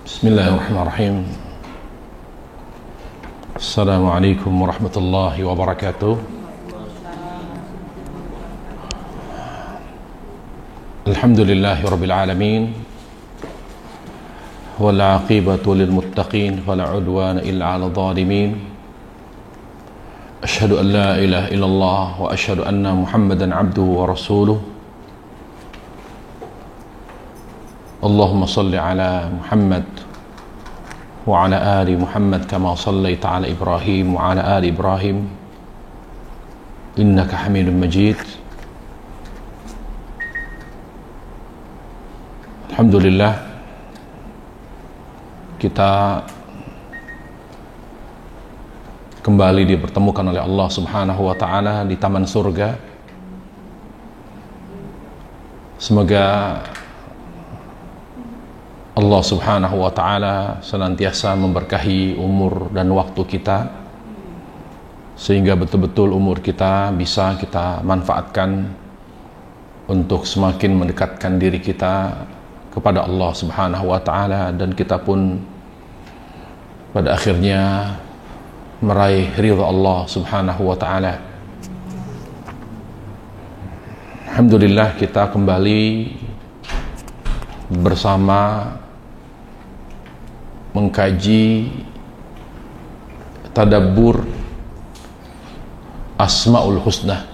Bismillahirrahmanirrahim. Assalamualaikum warahmatullahi wabarakatuh. Alhamdulillahi rabbil alamin. Wal 'aqibatu lil muttaqin wala 'udwana illa 'alal zalimin. Asyhadu an la ilaha illallah wa asyhadu anna Muhammadan 'abduhu wa rasuluh. Allahumma salli ala Muhammad wa ala ali Muhammad kama sallaita ala Ibrahim wa ala ali Ibrahim innaka Hamidum Majid. Alhamdulillah, kita kembali dipertemukan oleh Allah Subhanahu wa taala di taman surga. Semoga Allah Subhanahu wa ta'ala senantiasa memberkahi umur dan waktu kita, sehingga betul-betul umur kita bisa kita manfaatkan untuk semakin mendekatkan diri kita kepada Allah Subhanahu wa ta'ala, dan kita pun pada akhirnya meraih ridha Allah Subhanahu wa ta'ala. Alhamdulillah, kita kembali bersama mengkaji tadabbur Asmaul Husna.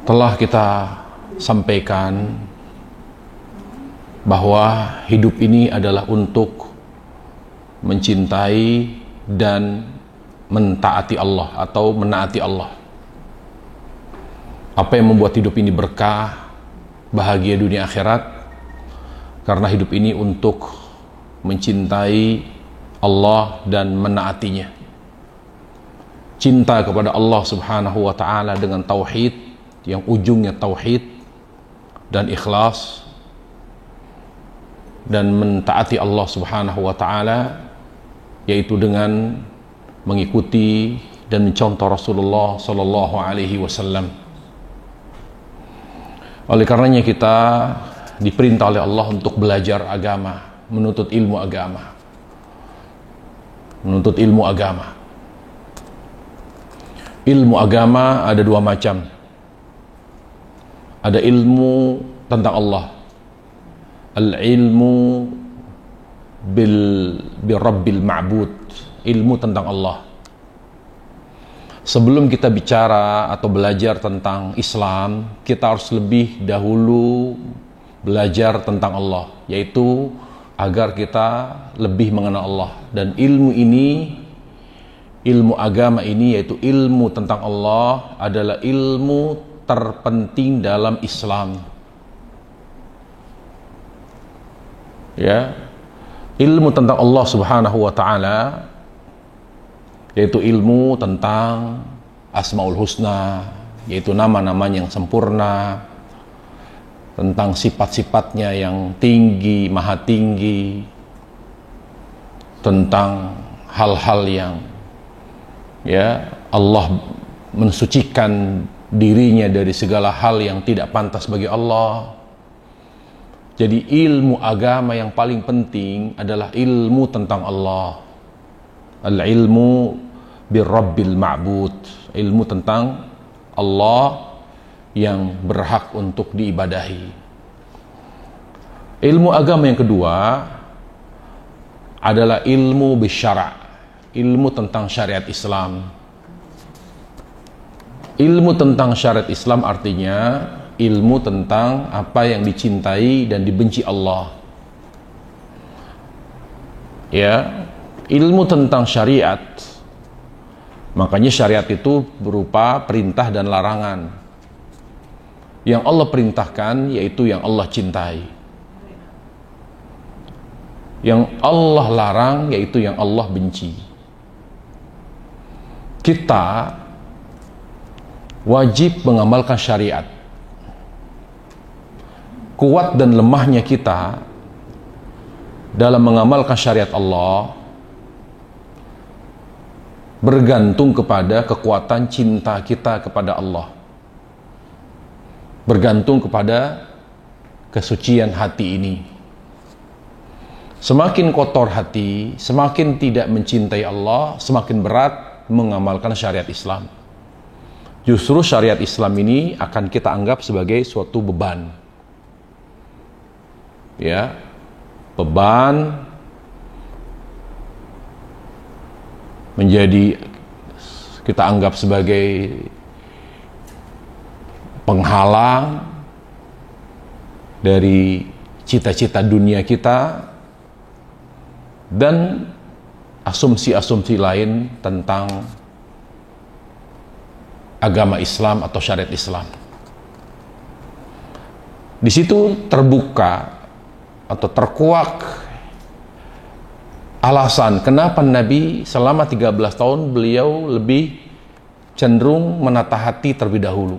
Telah kita sampaikan bahwa hidup ini adalah untuk mencintai dan mentaati Allah atau menaati Allah. Apa yang membuat hidup ini berkah, bahagia dunia akhirat? Karena hidup ini untuk mencintai Allah dan menaatinya. Cinta kepada Allah Subhanahu wa ta'ala dengan tauhid, yang ujungnya tauhid dan ikhlas, dan mentaati Allah Subhanahu wa ta'ala yaitu dengan mengikuti dan mencontoh Rasulullah sallallahu alaihi wasallam. Oleh karenanya kita diperintah oleh Allah untuk belajar agama, menuntut ilmu agama. Menuntut ilmu agama. Ilmu agama ada dua macam. Ada ilmu tentang Allah. Al-ilmu birabbil ma'bud. Ilmu tentang Allah. Sebelum kita bicara atau belajar tentang Islam, kita harus lebih dahulu belajar tentang Allah, yaitu agar kita lebih mengenal Allah. Dan ilmu ini, ilmu agama ini, yaitu ilmu tentang Allah, adalah ilmu terpenting dalam Islam. Ya, ilmu tentang Allah Subhanahu wa ta'ala, yaitu ilmu tentang Asmaul Husna, yaitu nama-namanya yang sempurna, tentang sifat-sifatnya yang tinggi, maha tinggi, tentang hal-hal yang Allah mensucikan dirinya dari segala hal yang tidak pantas bagi Allah. Jadi ilmu agama yang paling penting adalah ilmu tentang Allah. Al-ilmu birabbil ma'bud, ilmu tentang Allah yang berhak untuk diibadahi. Ilmu agama yang kedua adalah ilmu bisyara', ilmu tentang syariat Islam. Ilmu tentang syariat Islam artinya ilmu tentang apa yang dicintai dan dibenci Allah. Ya, ilmu tentang syariat, makanya syariat itu berupa perintah dan larangan. Yang Allah perintahkan yaitu yang Allah cintai, yang Allah larang yaitu yang Allah benci. Kita wajib mengamalkan syariat. Kuat dan lemahnya kita dalam mengamalkan syariat Allah bergantung kepada kekuatan cinta kita kepada Allah. bergantung kepada kesucian hati ini. Semakin kotor hati, semakin tidak mencintai Allah, semakin berat mengamalkan syariat Islam. Justru syariat Islam ini akan kita anggap sebagai suatu beban. Ya, beban menjadi kita anggap sebagai penghalang dari cita-cita dunia kita dan asumsi-asumsi lain tentang agama Islam atau syariat Islam. Di situ terbuka atau terkuak alasan kenapa Nabi selama 13 tahun beliau lebih cenderung menata hati terlebih dahulu.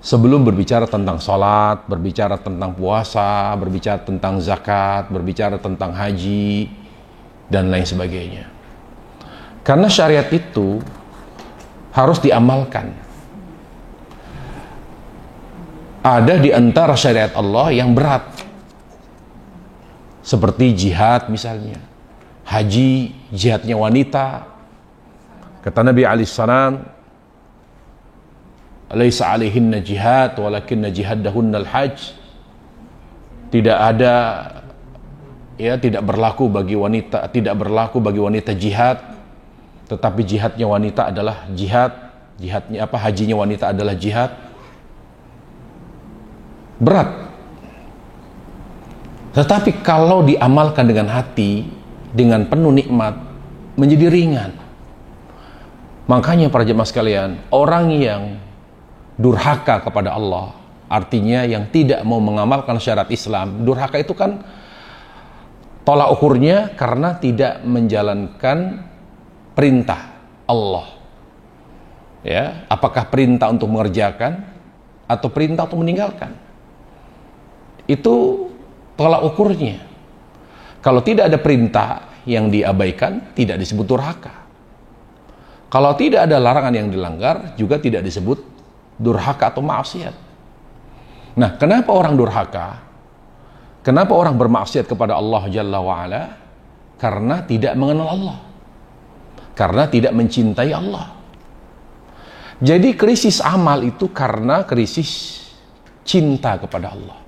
Sebelum berbicara tentang sholat, berbicara tentang puasa, berbicara tentang zakat, berbicara tentang haji, dan lain sebagainya. Karena syariat itu harus diamalkan. Ada di antara syariat Allah yang berat. Seperti jihad misalnya. Haji, jihadnya wanita. Kata Nabi alaihissalam, "Laisa alaihinna jihad, walakinna jihaddahunna al-hajj." Tidak ada, ya, tidak berlaku bagi wanita jihad, tetapi jihadnya wanita adalah jihad. Jihadnya apa? Hajinya wanita adalah jihad. Berat. Tetapi kalau diamalkan dengan hati, dengan penuh nikmat, menjadi ringan. Makanya para jemaah sekalian, orang yang durhaka kepada Allah, artinya yang tidak mau mengamalkan syariat Islam, durhaka itu kan tolak ukurnya karena tidak menjalankan perintah Allah. Ya, apakah perintah untuk mengerjakan atau perintah untuk meninggalkan? Itu tolak ukurnya. Kalau tidak ada perintah yang diabaikan, tidak disebut durhaka. Kalau tidak ada larangan yang dilanggar, juga tidak disebut durhaka atau maksiat. Nah, kenapa orang durhaka? Kenapa orang bermaksiat kepada Allah Jalla wa'ala? Karena tidak mengenal Allah. Karena tidak mencintai Allah. Jadi krisis amal itu karena krisis cinta kepada Allah.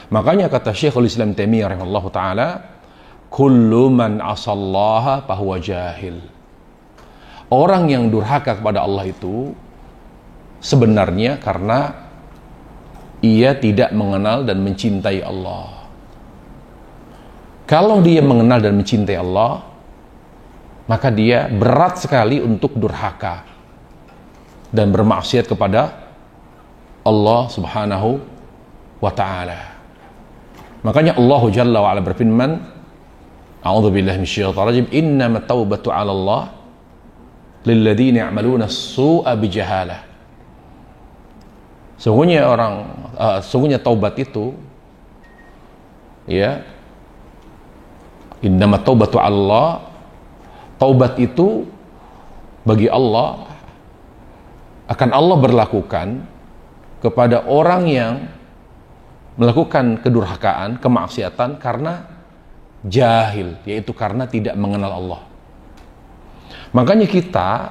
Makanya kata Syekhul Islam Taimiyah rahimahullahu taala, kullu man asallaha fahuwa jahil. Orang yang durhaka kepada Allah itu sebenarnya karena ia tidak mengenal dan mencintai Allah. Kalau dia mengenal dan mencintai Allah, maka dia berat sekali untuk durhaka dan bermaksiat kepada Allah Subhanahu wa ta'ala. Makanya Allah Jalla wa'ala berfirman, a'udzubillahi minasyaitonir rajim, innamat taubatu 'ala Allah lilladzina ya'maluna as-su'a bijahalah. Sungguhnya taubat itu, ya, innamat taubatu 'ala Allah, taubat itu bagi Allah akan Allah berlakukan kepada orang yang melakukan kedurhakaan, kemaksiatan karena jahil, yaitu karena tidak mengenal Allah. Makanya kita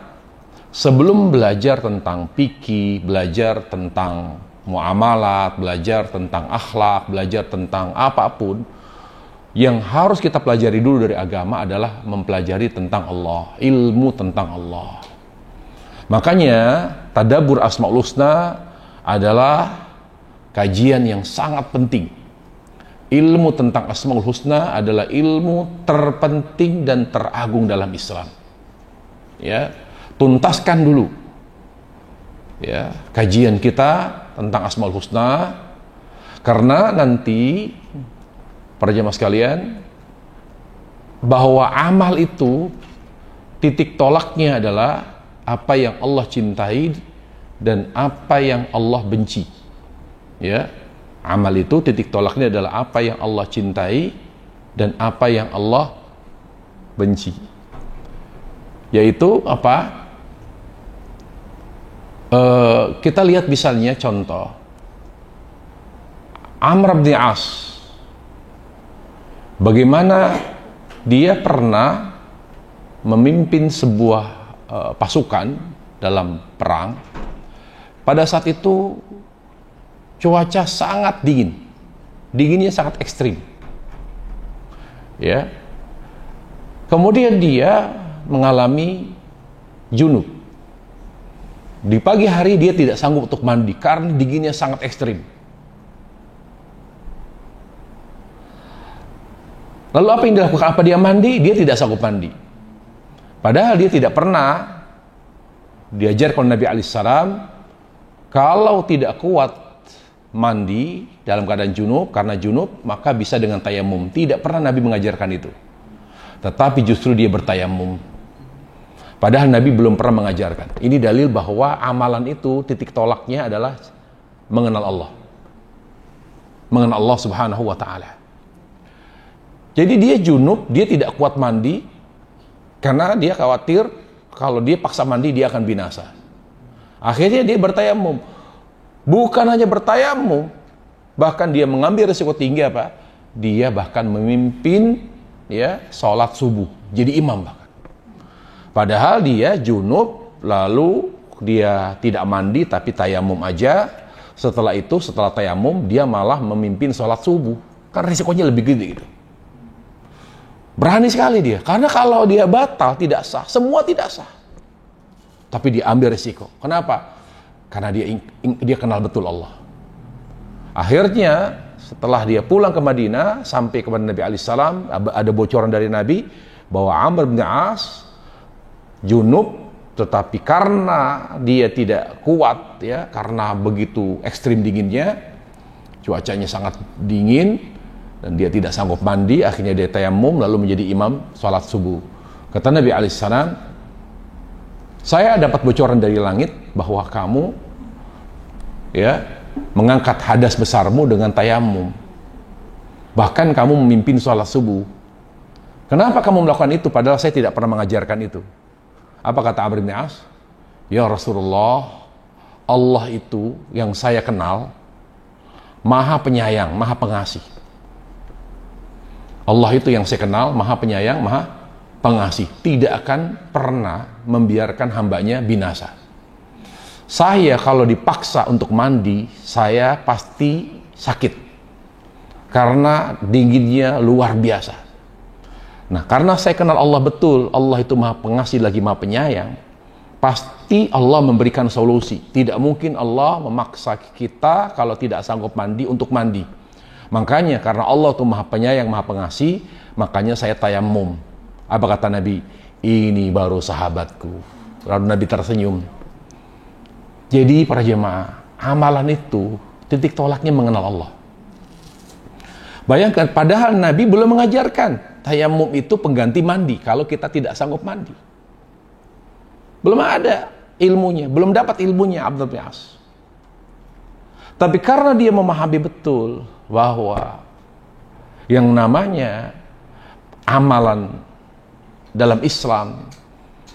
sebelum belajar tentang fikih, belajar tentang muamalat, belajar tentang akhlak, belajar tentang apapun, yang harus kita pelajari dulu dari agama adalah mempelajari tentang Allah, ilmu tentang Allah. Makanya tadabbur Asmaul Husna adalah kajian yang sangat penting. Ilmu tentang Asmaul Husna adalah ilmu terpenting dan teragung dalam Islam. Ya, tuntaskan dulu, ya, kajian kita tentang Asmaul Husna, karena nanti para jemaah sekalian, bahwa amal itu titik tolaknya adalah apa yang Allah cintai dan apa yang Allah benci. Ya, amal itu titik tolaknya adalah apa yang Allah cintai dan apa yang Allah benci. Yaitu apa? Kita lihat misalnya contoh Amr bin As, bagaimana dia pernah memimpin sebuah pasukan dalam perang. Pada saat itu cuaca sangat dingin, dinginnya sangat ekstrim, ya. Kemudian dia mengalami junub. Di pagi hari dia tidak sanggup untuk mandi karena dinginnya sangat ekstrim. Lalu apa yang dilakukan? Apa dia mandi? Dia tidak sanggup mandi. Padahal dia tidak pernah diajarkan Nabi alaihissalam kalau tidak kuat mandi dalam keadaan junub, karena junub maka bisa dengan tayamum. Tidak pernah Nabi mengajarkan itu. Tetapi justru dia bertayamum. Padahal Nabi belum pernah mengajarkan. Ini dalil bahwa amalan itu titik tolaknya adalah mengenal Allah. Mengenal Allah subhanahu wa ta'ala. Jadi dia junub, dia tidak kuat mandi karena dia khawatir kalau dia paksa mandi dia akan binasa. Akhirnya dia bertayamum. Bukan hanya bertayamum, bahkan dia mengambil risiko tinggi apa? Dia bahkan memimpin ya sholat subuh, jadi imam bahkan. Padahal dia junub, lalu dia tidak mandi tapi tayamum aja. Setelah itu, setelah tayamum, dia malah memimpin sholat subuh. Kan risikonya lebih gede gitu. Berani sekali dia, karena kalau dia batal tidak sah, semua tidak sah. Tapi dia ambil risiko. Kenapa? Karena dia kenal betul Allah. Akhirnya setelah dia pulang ke Madinah, sampai kepada Nabi alaihissalam, ada bocoran dari Nabi bahwa Amr bin As junub, tetapi karena dia tidak kuat ya, karena begitu ekstrim dinginnya, cuacanya sangat dingin dan dia tidak sanggup mandi, akhirnya dia tayamum lalu menjadi imam sholat subuh. Kata Nabi alaihissalam, saya dapat bocoran dari langit bahwa kamu ya mengangkat hadas besarmu dengan tayamum, bahkan kamu memimpin sholat subuh. Kenapa kamu melakukan itu padahal saya tidak pernah mengajarkan itu? Apa kata Amr bin As? Ya Rasulullah, Allah itu yang saya kenal Maha Penyayang, Maha Pengasih. Allah itu yang saya kenal Maha Penyayang, Maha Pengasih, tidak akan pernah membiarkan hambanya binasa. Saya kalau dipaksa untuk mandi, saya pasti sakit karena dinginnya luar biasa. Nah, karena saya kenal Allah betul, Allah itu Maha Pengasih lagi Maha Penyayang, pasti Allah memberikan solusi. Tidak mungkin Allah memaksa kita kalau tidak sanggup mandi untuk mandi. Makanya karena Allah itu Maha Penyayang, Maha Pengasih, makanya saya tayamum. Apa kata Nabi? Ini baru sahabatku. Lalu Nabi tersenyum. Jadi para jemaah, amalan itu titik tolaknya mengenal Allah. Bayangkan, padahal Nabi belum mengajarkan tayamum itu pengganti mandi kalau kita tidak sanggup mandi. Belum ada ilmunya, belum dapat ilmunya Abdul bin As. Tapi karena dia memahami betul bahwa yang namanya amalan dalam Islam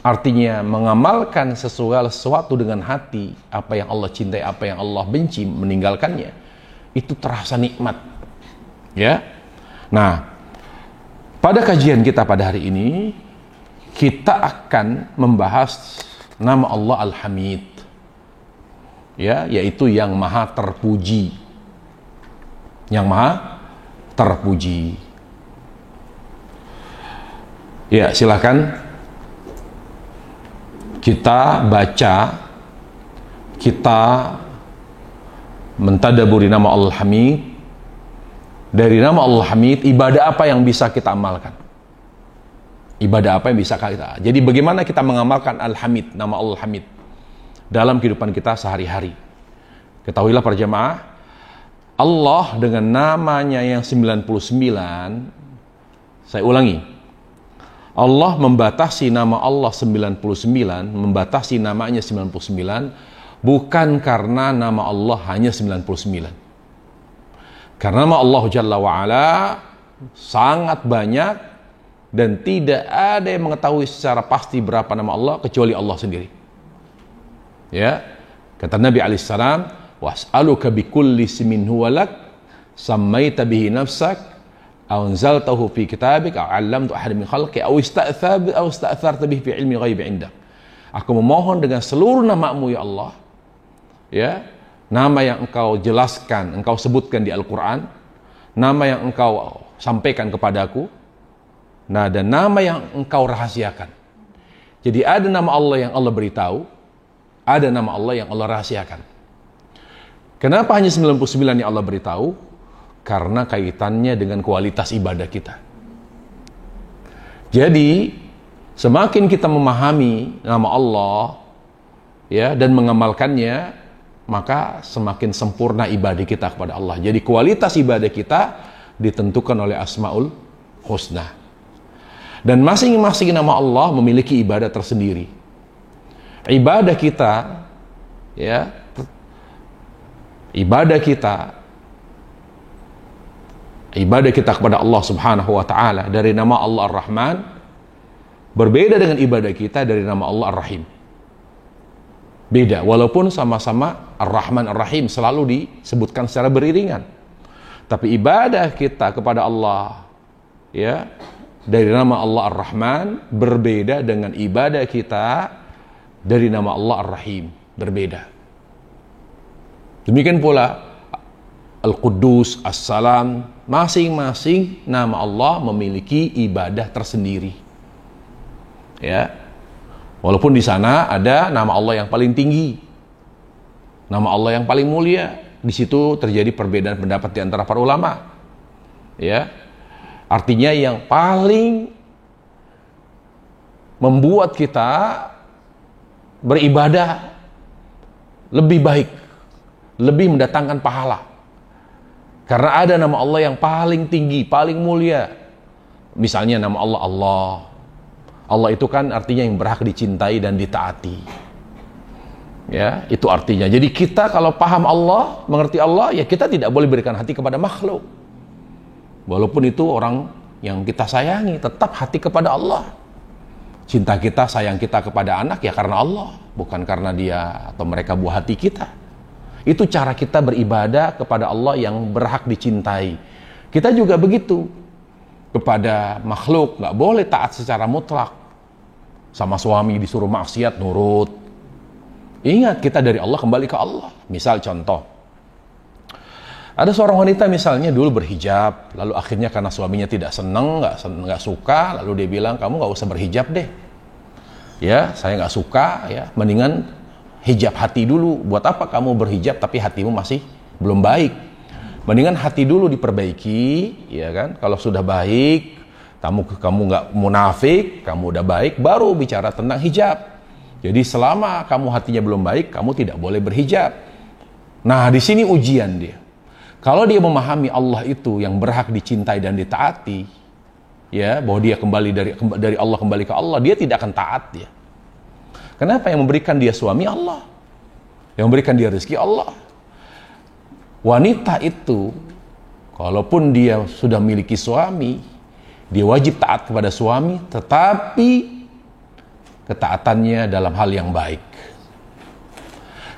artinya mengamalkan sesuatu dengan hati, apa yang Allah cintai, apa yang Allah benci, meninggalkannya, itu terasa nikmat. Ya. Nah, pada kajian kita pada hari ini, kita akan membahas nama Allah Al-Hamid. Ya, yaitu yang maha terpuji. Yang maha terpuji. Ya, silakan kita baca, kita mentadaburi nama Al-Hamid. Dari nama Al-Hamid, ibadah apa yang bisa kita amalkan? Ibadah apa yang bisa kita? Jadi bagaimana kita mengamalkan Al-Hamid, nama Al-Hamid dalam kehidupan kita sehari-hari? Ketahuilah para jemaah, Allah dengan namanya yang 99, saya ulangi, Allah membatasi nama Allah 99, membatasi namanya 99, bukan karena nama Allah hanya 99. Karena nama Allah Jalla wa'ala sangat banyak dan tidak ada yang mengetahui secara pasti berapa nama Allah kecuali Allah sendiri. Ya, Kata Nabi alaihissalam, was'aluka bikulli ismin huwa lak sammaita bihi nafsak aw anzaltahu fi kitabik aw 'allamtu ahadan min khalqi aw ista'tharta bihi fi ilmi ghaibi 'indak. Aku memohon dengan seluruh nama-Mu ya Allah, ya, nama yang Engkau jelaskan, Engkau sebutkan di Al-Quran, nama yang Engkau sampaikan kepadaku, nah, dan nama yang Engkau rahasiakan. Jadi ada nama Allah yang Allah beritahu, ada nama Allah yang Allah rahasiakan. Kenapa hanya 99 yang Allah beritahu? Karena kaitannya dengan kualitas ibadah kita. Jadi semakin kita memahami nama Allah, ya, dan mengamalkannya, maka semakin sempurna ibadah kita kepada Allah. Jadi kualitas ibadah kita ditentukan oleh Asmaul Husna. Dan masing-masing nama Allah memiliki ibadah tersendiri. Ibadah kita, ya, ibadah kita kepada Allah Subhanahu wa taala dari nama Allah Ar-Rahman berbeda dengan ibadah kita dari nama Allah Ar-Rahim. Beda, walaupun sama-sama Ar-Rahman Ar-Rahim selalu disebutkan secara beriringan. Tapi ibadah kita kepada Allah, ya, dari nama Allah Ar-Rahman berbeda dengan ibadah kita dari nama Allah Ar-Rahim, berbeda. Demikian pula Al-Quddus, As-Salam, masing-masing nama Allah memiliki ibadah tersendiri. Ya. Walaupun di sana ada nama Allah yang paling tinggi, nama Allah yang paling mulia, di situ terjadi perbedaan pendapat di antara para ulama. Ya, artinya yang paling membuat kita beribadah lebih baik, lebih mendatangkan pahala, karena ada nama Allah yang paling tinggi, paling mulia. Misalnya nama Allah Allah. Allah itu kan artinya yang berhak dicintai dan ditaati. Ya, itu artinya. Jadi kita kalau paham Allah, mengerti Allah, ya kita tidak boleh berikan hati kepada makhluk. Walaupun itu orang yang kita sayangi, tetap hati kepada Allah. Cinta kita, sayang kita kepada anak ya karena Allah, bukan karena dia atau mereka buah hati kita. Itu cara kita beribadah kepada Allah yang berhak dicintai. Kita juga begitu. Kepada makhluk nggak boleh taat secara mutlak. Sama suami disuruh maksiat nurut. Ingat, kita dari Allah kembali ke Allah. Misal contoh, ada seorang wanita misalnya dulu berhijab, lalu akhirnya karena suaminya tidak senang, nggak suka, lalu dia bilang, kamu nggak usah berhijab deh. Ya, saya nggak suka, ya, mendingan hijab hati dulu. Buat apa kamu berhijab tapi hatimu masih belum baik? Mendingan hati dulu diperbaiki, ya kan? Kalau sudah baik, kamu nggak munafik, kamu udah baik, baru bicara tentang hijab. Jadi selama kamu hatinya belum baik, kamu tidak boleh berhijab. Nah, di sini ujian dia. Kalau dia memahami Allah itu yang berhak dicintai dan ditaati, ya, bahwa dia kembali dari Allah kembali ke Allah, dia tidak akan taat dia. Kenapa? Yang memberikan dia suami Allah, yang memberikan dia rezeki Allah. Wanita itu, kalaupun dia sudah memiliki suami, dia wajib taat kepada suami, tetapi ketaatannya dalam hal yang baik.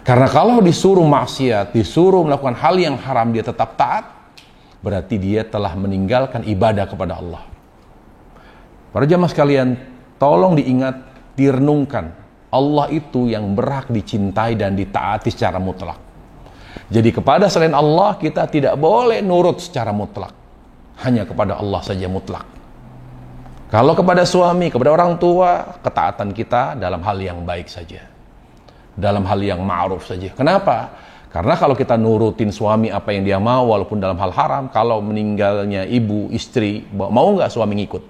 Karena kalau disuruh maksiat, disuruh melakukan hal yang haram, dia tetap taat, berarti dia telah meninggalkan ibadah kepada Allah. Para jamaah sekalian, tolong diingat, direnungkan, Allah itu yang berhak dicintai dan ditaati secara mutlak. Jadi kepada selain Allah kita tidak boleh nurut secara mutlak. Hanya kepada Allah saja mutlak. Kalau kepada suami, kepada orang tua, ketaatan kita dalam hal yang baik saja. Dalam hal yang ma'ruf saja. Kenapa? Karena kalau kita nurutin suami apa yang dia mau walaupun dalam hal haram, kalau meninggalnya ibu, istri, mau nggak suami ngikut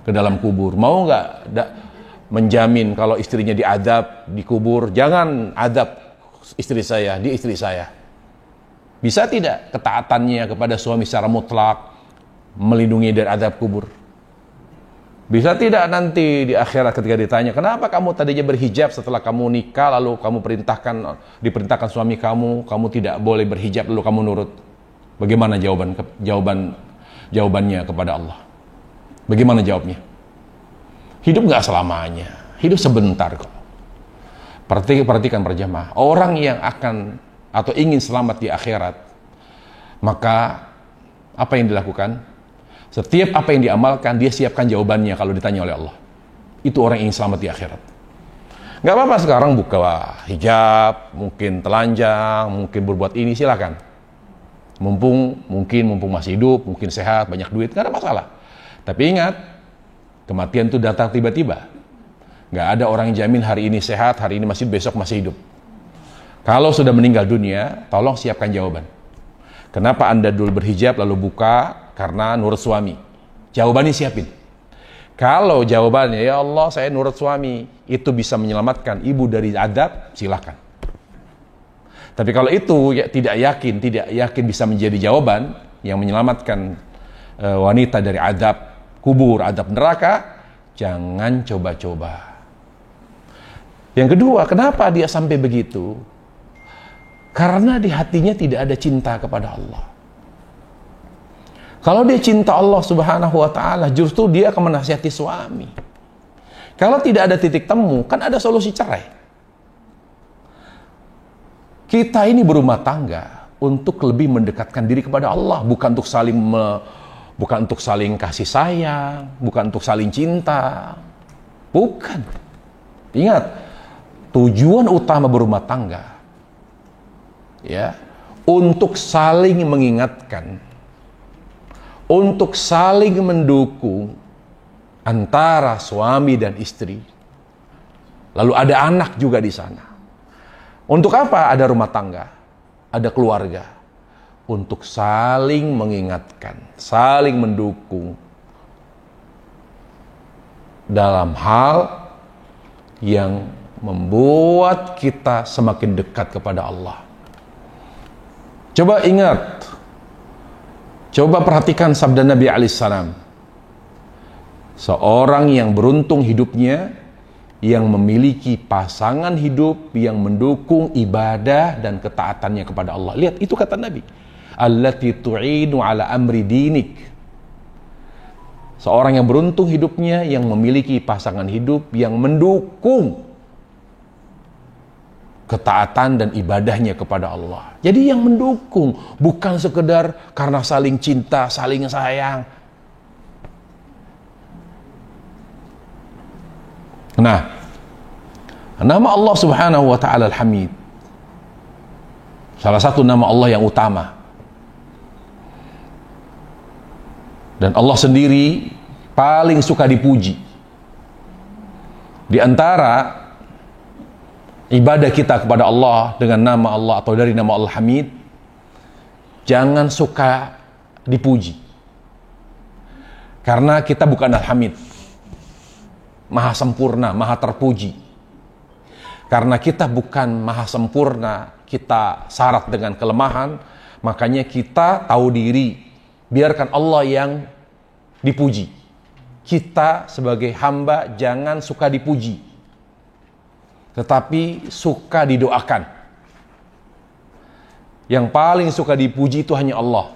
ke dalam kubur? Mau nggak menjamin kalau istrinya diadab di kubur? Jangan adab istri saya, di istri saya. Bisa tidak ketaatannya kepada suami secara mutlak melindungi dari adab kubur? Bisa tidak nanti di akhirat ketika ditanya, kenapa kamu tadinya berhijab setelah kamu nikah, lalu kamu diperintahkan suami kamu tidak boleh berhijab, lalu kamu nurut? Bagaimana jawabannya kepada Allah? Bagaimana jawabnya? Hidup nggak selamanya, hidup sebentar kok. Perhatikan berjamaah. Orang yang akan atau ingin selamat di akhirat, maka apa yang dilakukan? Setiap apa yang diamalkan, dia siapkan jawabannya kalau ditanya oleh Allah. Itu orang yang ingin selamat di akhirat. Gak apa-apa sekarang buka hijab, mungkin telanjang, mungkin berbuat ini, silakan. Mumpung masih hidup, mungkin sehat, banyak duit, gak ada masalah. Tapi ingat, kematian itu datang tiba-tiba. Gak ada orang yang jamin hari ini sehat, hari ini masih, besok masih hidup. Kalau sudah meninggal dunia, tolong siapkan jawaban. Kenapa Anda dulu berhijab lalu buka? Karena nurut suami. Jawabannya siapin. Kalau jawabannya, ya Allah saya nurut suami, itu bisa menyelamatkan ibu dari adab, silakan. Tapi kalau itu tidak yakin bisa menjadi jawaban yang menyelamatkan wanita dari adab kubur, adab neraka, jangan coba-coba. Yang kedua, kenapa dia sampai begitu? Karena di hatinya tidak ada cinta kepada Allah. Kalau dia cinta Allah Subhanahu wa ta'ala, justru dia akan menasihati suami. Kalau tidak ada titik temu, kan ada solusi cerai. Kita ini berumah tangga untuk lebih mendekatkan diri kepada Allah, bukan untuk saling kasih sayang, bukan untuk saling cinta. Bukan. Ingat, tujuan utama berumah tangga ya, untuk saling mengingatkan, untuk saling mendukung antara suami dan istri. Lalu ada anak juga di sana. Untuk apa ada rumah tangga? Ada keluarga. Untuk saling mengingatkan, saling mendukung dalam hal yang membuat kita semakin dekat kepada Allah. Coba ingat, coba perhatikan sabda Nabi alaihissalam. Seorang yang beruntung hidupnya, yang memiliki pasangan hidup yang mendukung ibadah dan ketaatannya kepada Allah. Lihat, itu kata Nabi. Allati tu'inu ala amri dinik. Seorang yang beruntung hidupnya, yang memiliki pasangan hidup yang mendukung ketaatan dan ibadahnya kepada Allah. Jadi yang mendukung, bukan sekedar karena saling cinta, saling sayang. Nah, nama Allah Subhanahu wa ta'ala Al-Hamid, salah satu nama Allah yang utama. Dan Allah sendiri paling suka dipuji. Di antara ibadah kita kepada Allah dengan nama Allah atau dari nama Al-Hamid, jangan suka dipuji. Karena kita bukan Al-Hamid, maha sempurna, maha terpuji. Karena kita bukan maha sempurna, kita syarat dengan kelemahan, makanya kita tahu diri, biarkan Allah yang dipuji. Kita sebagai hamba jangan suka dipuji, tetapi suka didoakan. Yang paling suka dipuji itu hanya Allah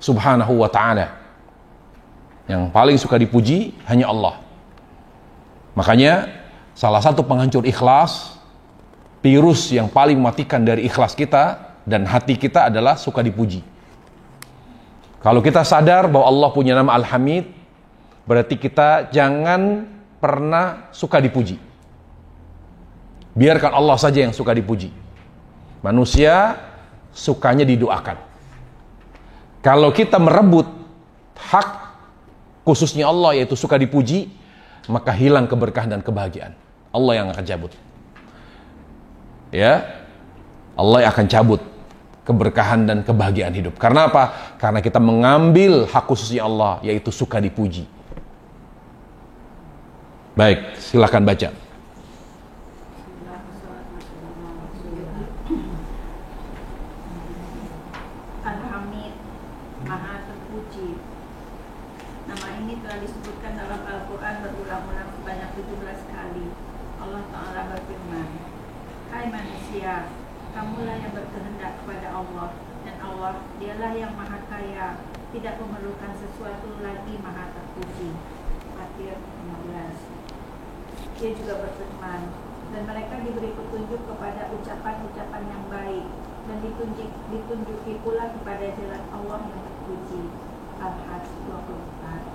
Subhanahu wa ta'ala. Yang paling suka dipuji hanya Allah. Makanya salah satu penghancur ikhlas, virus yang paling mematikan dari ikhlas kita dan hati kita adalah suka dipuji. Kalau kita sadar bahwa Allah punya nama Al-Hamid, berarti kita jangan pernah suka dipuji. Biarkan Allah saja yang suka dipuji. Manusia sukanya didoakan. Kalau kita merebut hak khususnya Allah, yaitu suka dipuji, maka hilang keberkahan dan kebahagiaan. Allah yang akan cabut. Ya, Allah yang akan cabut keberkahan dan kebahagiaan hidup. Karena apa? Karena kita mengambil hak khususnya Allah, yaitu suka dipuji. Baik, silakan baca. Al-Hamid, Maha Terpuji. Nama ini telah disebutkan dalam Al-Quran berulang-ulang sebanyak 17 kali. Allah Ta'ala berfirman, hai manusia, kamulah yang berkehendak kepada Allah, dan Allah dialah yang maha kaya, tidak memerlukan sesuatu lagi, maha terpuji. Fatir 15. Dia juga berfirman, dan mereka diberi petunjuk kepada ucapan-ucapan yang baik, dan ditunjuki pula kepada jalan Allah yang terpuji. Al-Hajj 24.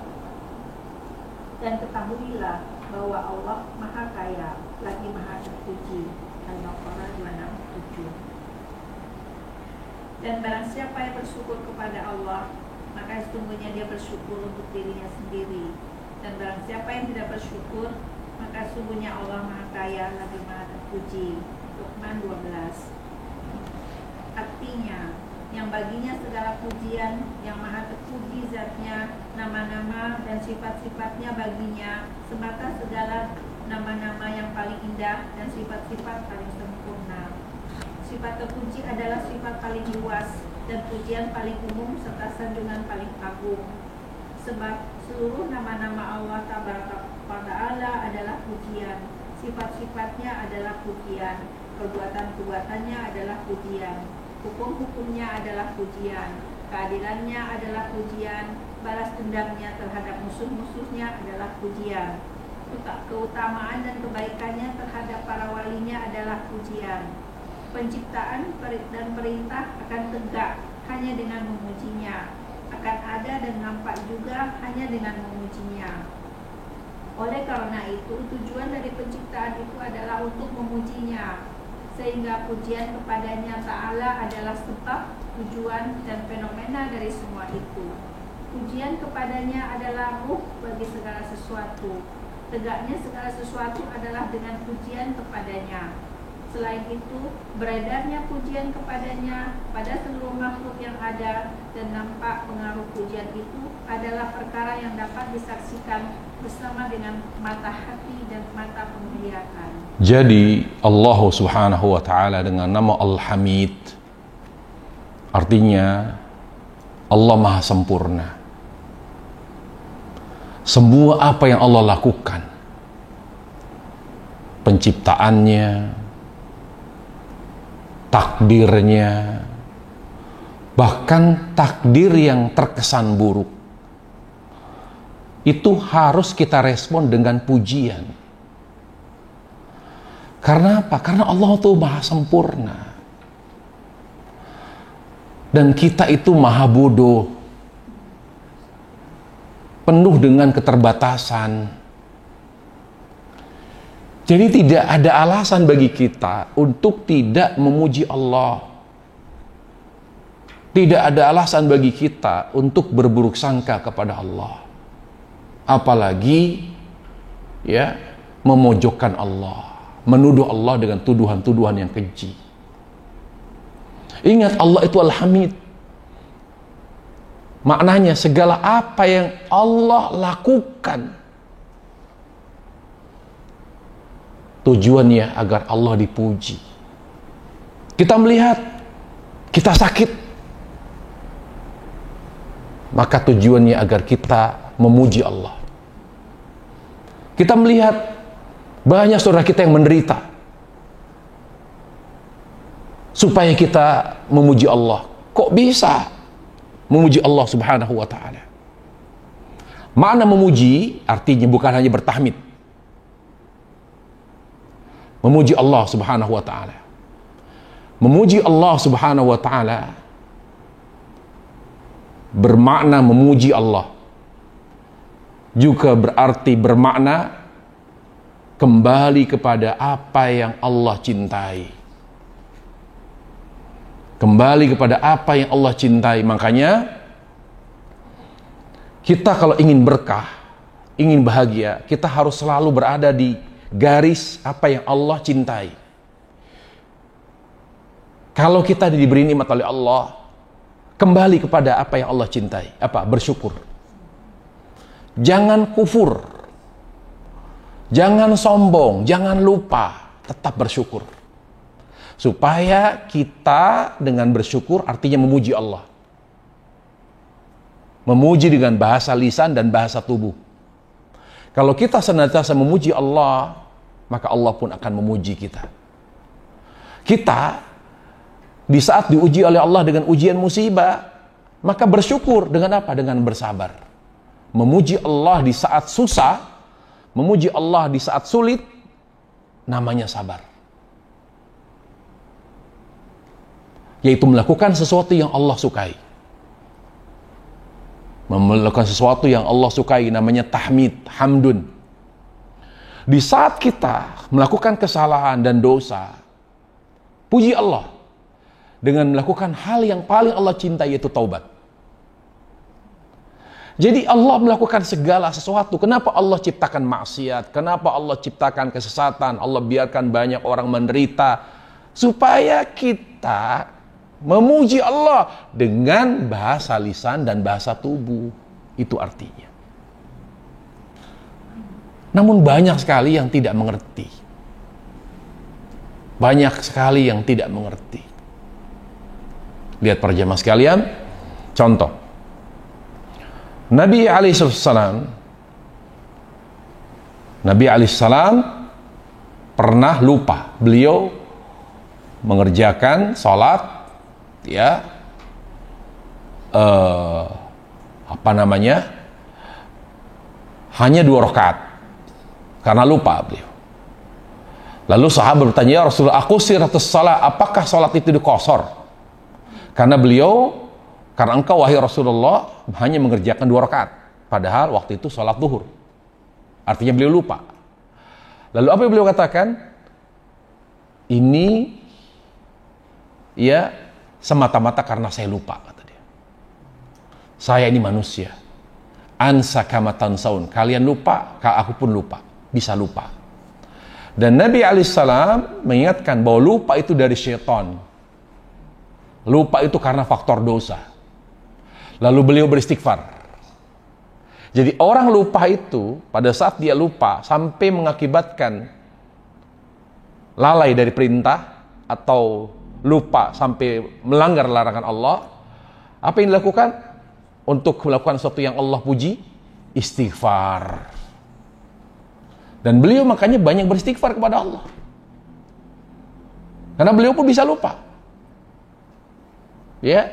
Dan ketahuilah bahwa Allah Maha Kaya lagi Maha Terpuji. Al-Baqarah 267. Dan barang siapa yang bersyukur kepada Allah, maka sesungguhnya dia bersyukur untuk dirinya sendiri. Dan barang siapa yang tidak bersyukur, maka sesungguhnya Allah Maha Kaya lagi Maha Terpuji. Luqman 12. Artinya, yang baginya segala pujian, yang Maha Terpuji zatnya, nama-nama dan sifat-sifatnya baginya, semata segala nama-nama yang paling indah dan sifat-sifat paling sempurna. Sifat terpuji adalah sifat paling luas dan pujian paling umum serta sanjungan paling agung. Sebab seluruh nama-nama Allah Ta'ala adalah pujian, sifat-sifatnya adalah pujian, perbuatan-perbuatannya adalah pujian, hukum-hukumnya adalah pujian, keadilannya adalah pujian, balas dendamnya terhadap musuh-musuhnya adalah pujian, keutamaan dan kebaikannya terhadap para walinya adalah pujian. Penciptaan dan perintah akan tegak hanya dengan memujinya, akan ada dan nampak juga hanya dengan memujinya. Oleh karena itu, tujuan dari penciptaan itu adalah untuk memujinya, sehingga pujian kepadanya Ta'ala adalah sebab, tujuan, dan fenomena dari semua itu. Pujian kepadanya adalah ruh bagi segala sesuatu. Tegaknya segala sesuatu adalah dengan pujian kepadanya. Selain itu, beredarnya pujian kepadanya pada seluruh makhluk yang ada dan nampak pengaruh pujian itu adalah perkara yang dapat disaksikan bersama dengan mata hati dan mata penglihatan. Jadi Allah Subhanahu wa Ta'ala dengan nama Al-Hamid artinya Allah Maha Sempurna. Semua apa yang Allah lakukan, penciptaannya, takdirnya, bahkan takdir yang terkesan buruk, itu harus kita respon dengan pujian. Karena apa? Karena Allah itu Maha Sempurna. Dan kita itu maha bodoh, penuh dengan keterbatasan. Jadi tidak ada alasan bagi kita untuk tidak memuji Allah. Tidak ada alasan bagi kita untuk berburuk sangka kepada Allah. Apalagi ya memojokkan Allah, menuduh Allah dengan tuduhan-tuduhan yang keji. Ingat, Allah itu Al-Hamid. Maknanya segala apa yang Allah lakukan tujuannya agar Allah dipuji. Kita melihat kita sakit, maka tujuannya agar kita memuji Allah. Kita melihat banyak saudara kita yang menderita, supaya kita memuji Allah. Kok bisa memuji Allah Subhanahu wa Ta'ala? Makna memuji artinya bukan hanya bertahmid. Memuji Allah Subhanahu wa Ta'ala. Memuji Allah Subhanahu wa Ta'ala bermakna memuji Allah, juga berarti bermakna kembali kepada apa yang Allah cintai. Kembali kepada apa yang Allah cintai. Makanya kita kalau ingin berkah, ingin bahagia, kita harus selalu berada di garis apa yang Allah cintai. Kalau kita diberi nikmat oleh Allah, kembali kepada apa yang Allah cintai. Apa? Bersyukur. Jangan kufur, jangan sombong, jangan lupa, tetap bersyukur. Supaya kita dengan bersyukur artinya memuji Allah. Memuji dengan bahasa lisan dan bahasa tubuh. Kalau kita senantiasa memuji Allah, maka Allah pun akan memuji kita. Kita di saat diuji oleh Allah dengan ujian musibah, maka bersyukur dengan apa? Dengan bersabar. Memuji Allah di saat susah, memuji Allah di saat sulit, namanya sabar. Yaitu melakukan sesuatu yang Allah sukai. Melakukan sesuatu yang Allah sukai namanya tahmid, hamdun. Di saat kita melakukan kesalahan dan dosa, puji Allah dengan melakukan hal yang paling Allah cintai, yaitu taubat. Jadi Allah melakukan segala sesuatu. Kenapa Allah ciptakan maksiat? Kenapa Allah ciptakan kesesatan? Allah biarkan banyak orang menderita supaya kita memuji Allah dengan bahasa lisan dan bahasa tubuh. Itu artinya. Namun banyak sekali yang tidak mengerti. Banyak sekali yang tidak mengerti. Lihat para jemaah sekalian, contoh. Nabi alaihissalam pernah lupa. Beliau mengerjakan sholat, ya, hanya 2 rakaat karena lupa beliau. Lalu sahabat bertanya, ya Rasulullah, aku siratus salat, apakah sholat itu dikosor? Karena engkau wahai Rasulullah hanya mengerjakan 2 rakaat, padahal waktu itu sholat zuhur. Artinya beliau lupa. Lalu apa yang beliau katakan? Ini ya semata-mata karena saya lupa, kata dia. Saya ini manusia. Ansa kama tansaun. Kalian lupa, aku pun lupa. Bisa lupa. Dan Nabi alaihissalam mengingatkan bahwa lupa itu dari syaitan. Lupa itu karena faktor dosa. Lalu beliau beristighfar. Jadi orang lupa itu, pada saat dia lupa sampai mengakibatkan lalai dari perintah atau lupa sampai melanggar larangan Allah, apa yang dilakukan? Untuk melakukan sesuatu yang Allah puji, istighfar. Dan beliau makanya banyak beristighfar kepada Allah. Karena beliau pun bisa lupa. Ya,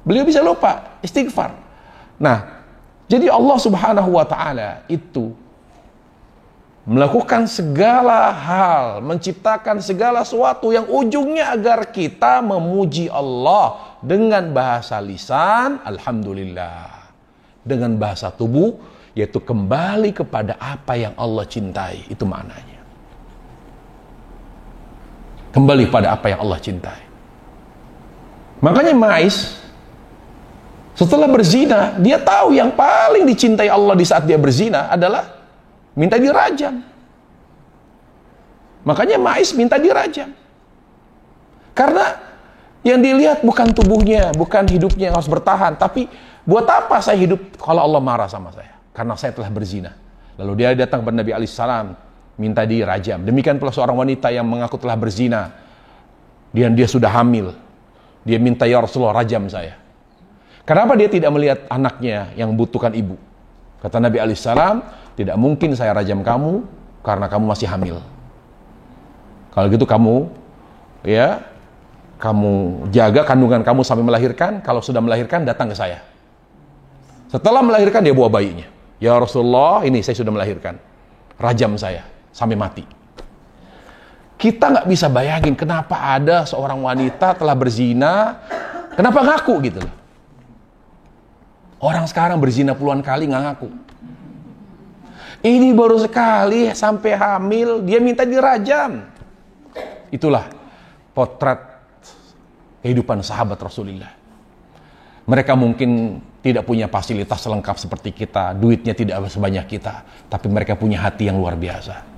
beliau bisa lupa, istighfar. Nah, jadi Allah Subhanahu wa Ta'ala itu melakukan segala hal, menciptakan segala sesuatu yang ujungnya agar kita memuji Allah dengan bahasa lisan, alhamdulillah, dengan bahasa tubuh, yaitu kembali kepada apa yang Allah cintai. Itu maknanya. Kembali pada apa yang Allah cintai. Makanya Ma'is setelah berzina, dia tahu yang paling dicintai Allah di saat dia berzina adalah minta dirajam. Makanya Ma'is minta dirajam. Karena yang dilihat bukan tubuhnya, bukan hidupnya yang harus bertahan, tapi buat apa saya hidup kalau Allah marah sama saya? Karena saya telah berzina. Lalu dia datang kepada Nabi alaihissalam, minta dirajam. Demikian pula seorang wanita yang mengaku telah berzina, dan dia sudah hamil. Dia minta, ya Rasulullah, rajam saya. Kenapa dia tidak melihat anaknya yang membutuhkan ibu? Kata Nabi alaihissalam, tidak mungkin saya rajam kamu karena kamu masih hamil. Kalau gitu kamu jaga kandungan kamu sampai melahirkan. Kalau sudah melahirkan, datang ke saya. Setelah melahirkan, dia bawa bayinya. Ya Rasulullah, ini saya sudah melahirkan. Rajam saya sampai mati. Kita nggak bisa bayangin kenapa ada seorang wanita telah berzina, kenapa ngaku gitu loh. Orang sekarang berzina puluhan kali nggak ngaku. Ini baru sekali sampai hamil, dia minta dirajam. Itulah potret kehidupan sahabat Rasulullah. Mereka mungkin tidak punya fasilitas lengkap seperti kita, duitnya tidak sebanyak kita, tapi mereka punya hati yang luar biasa.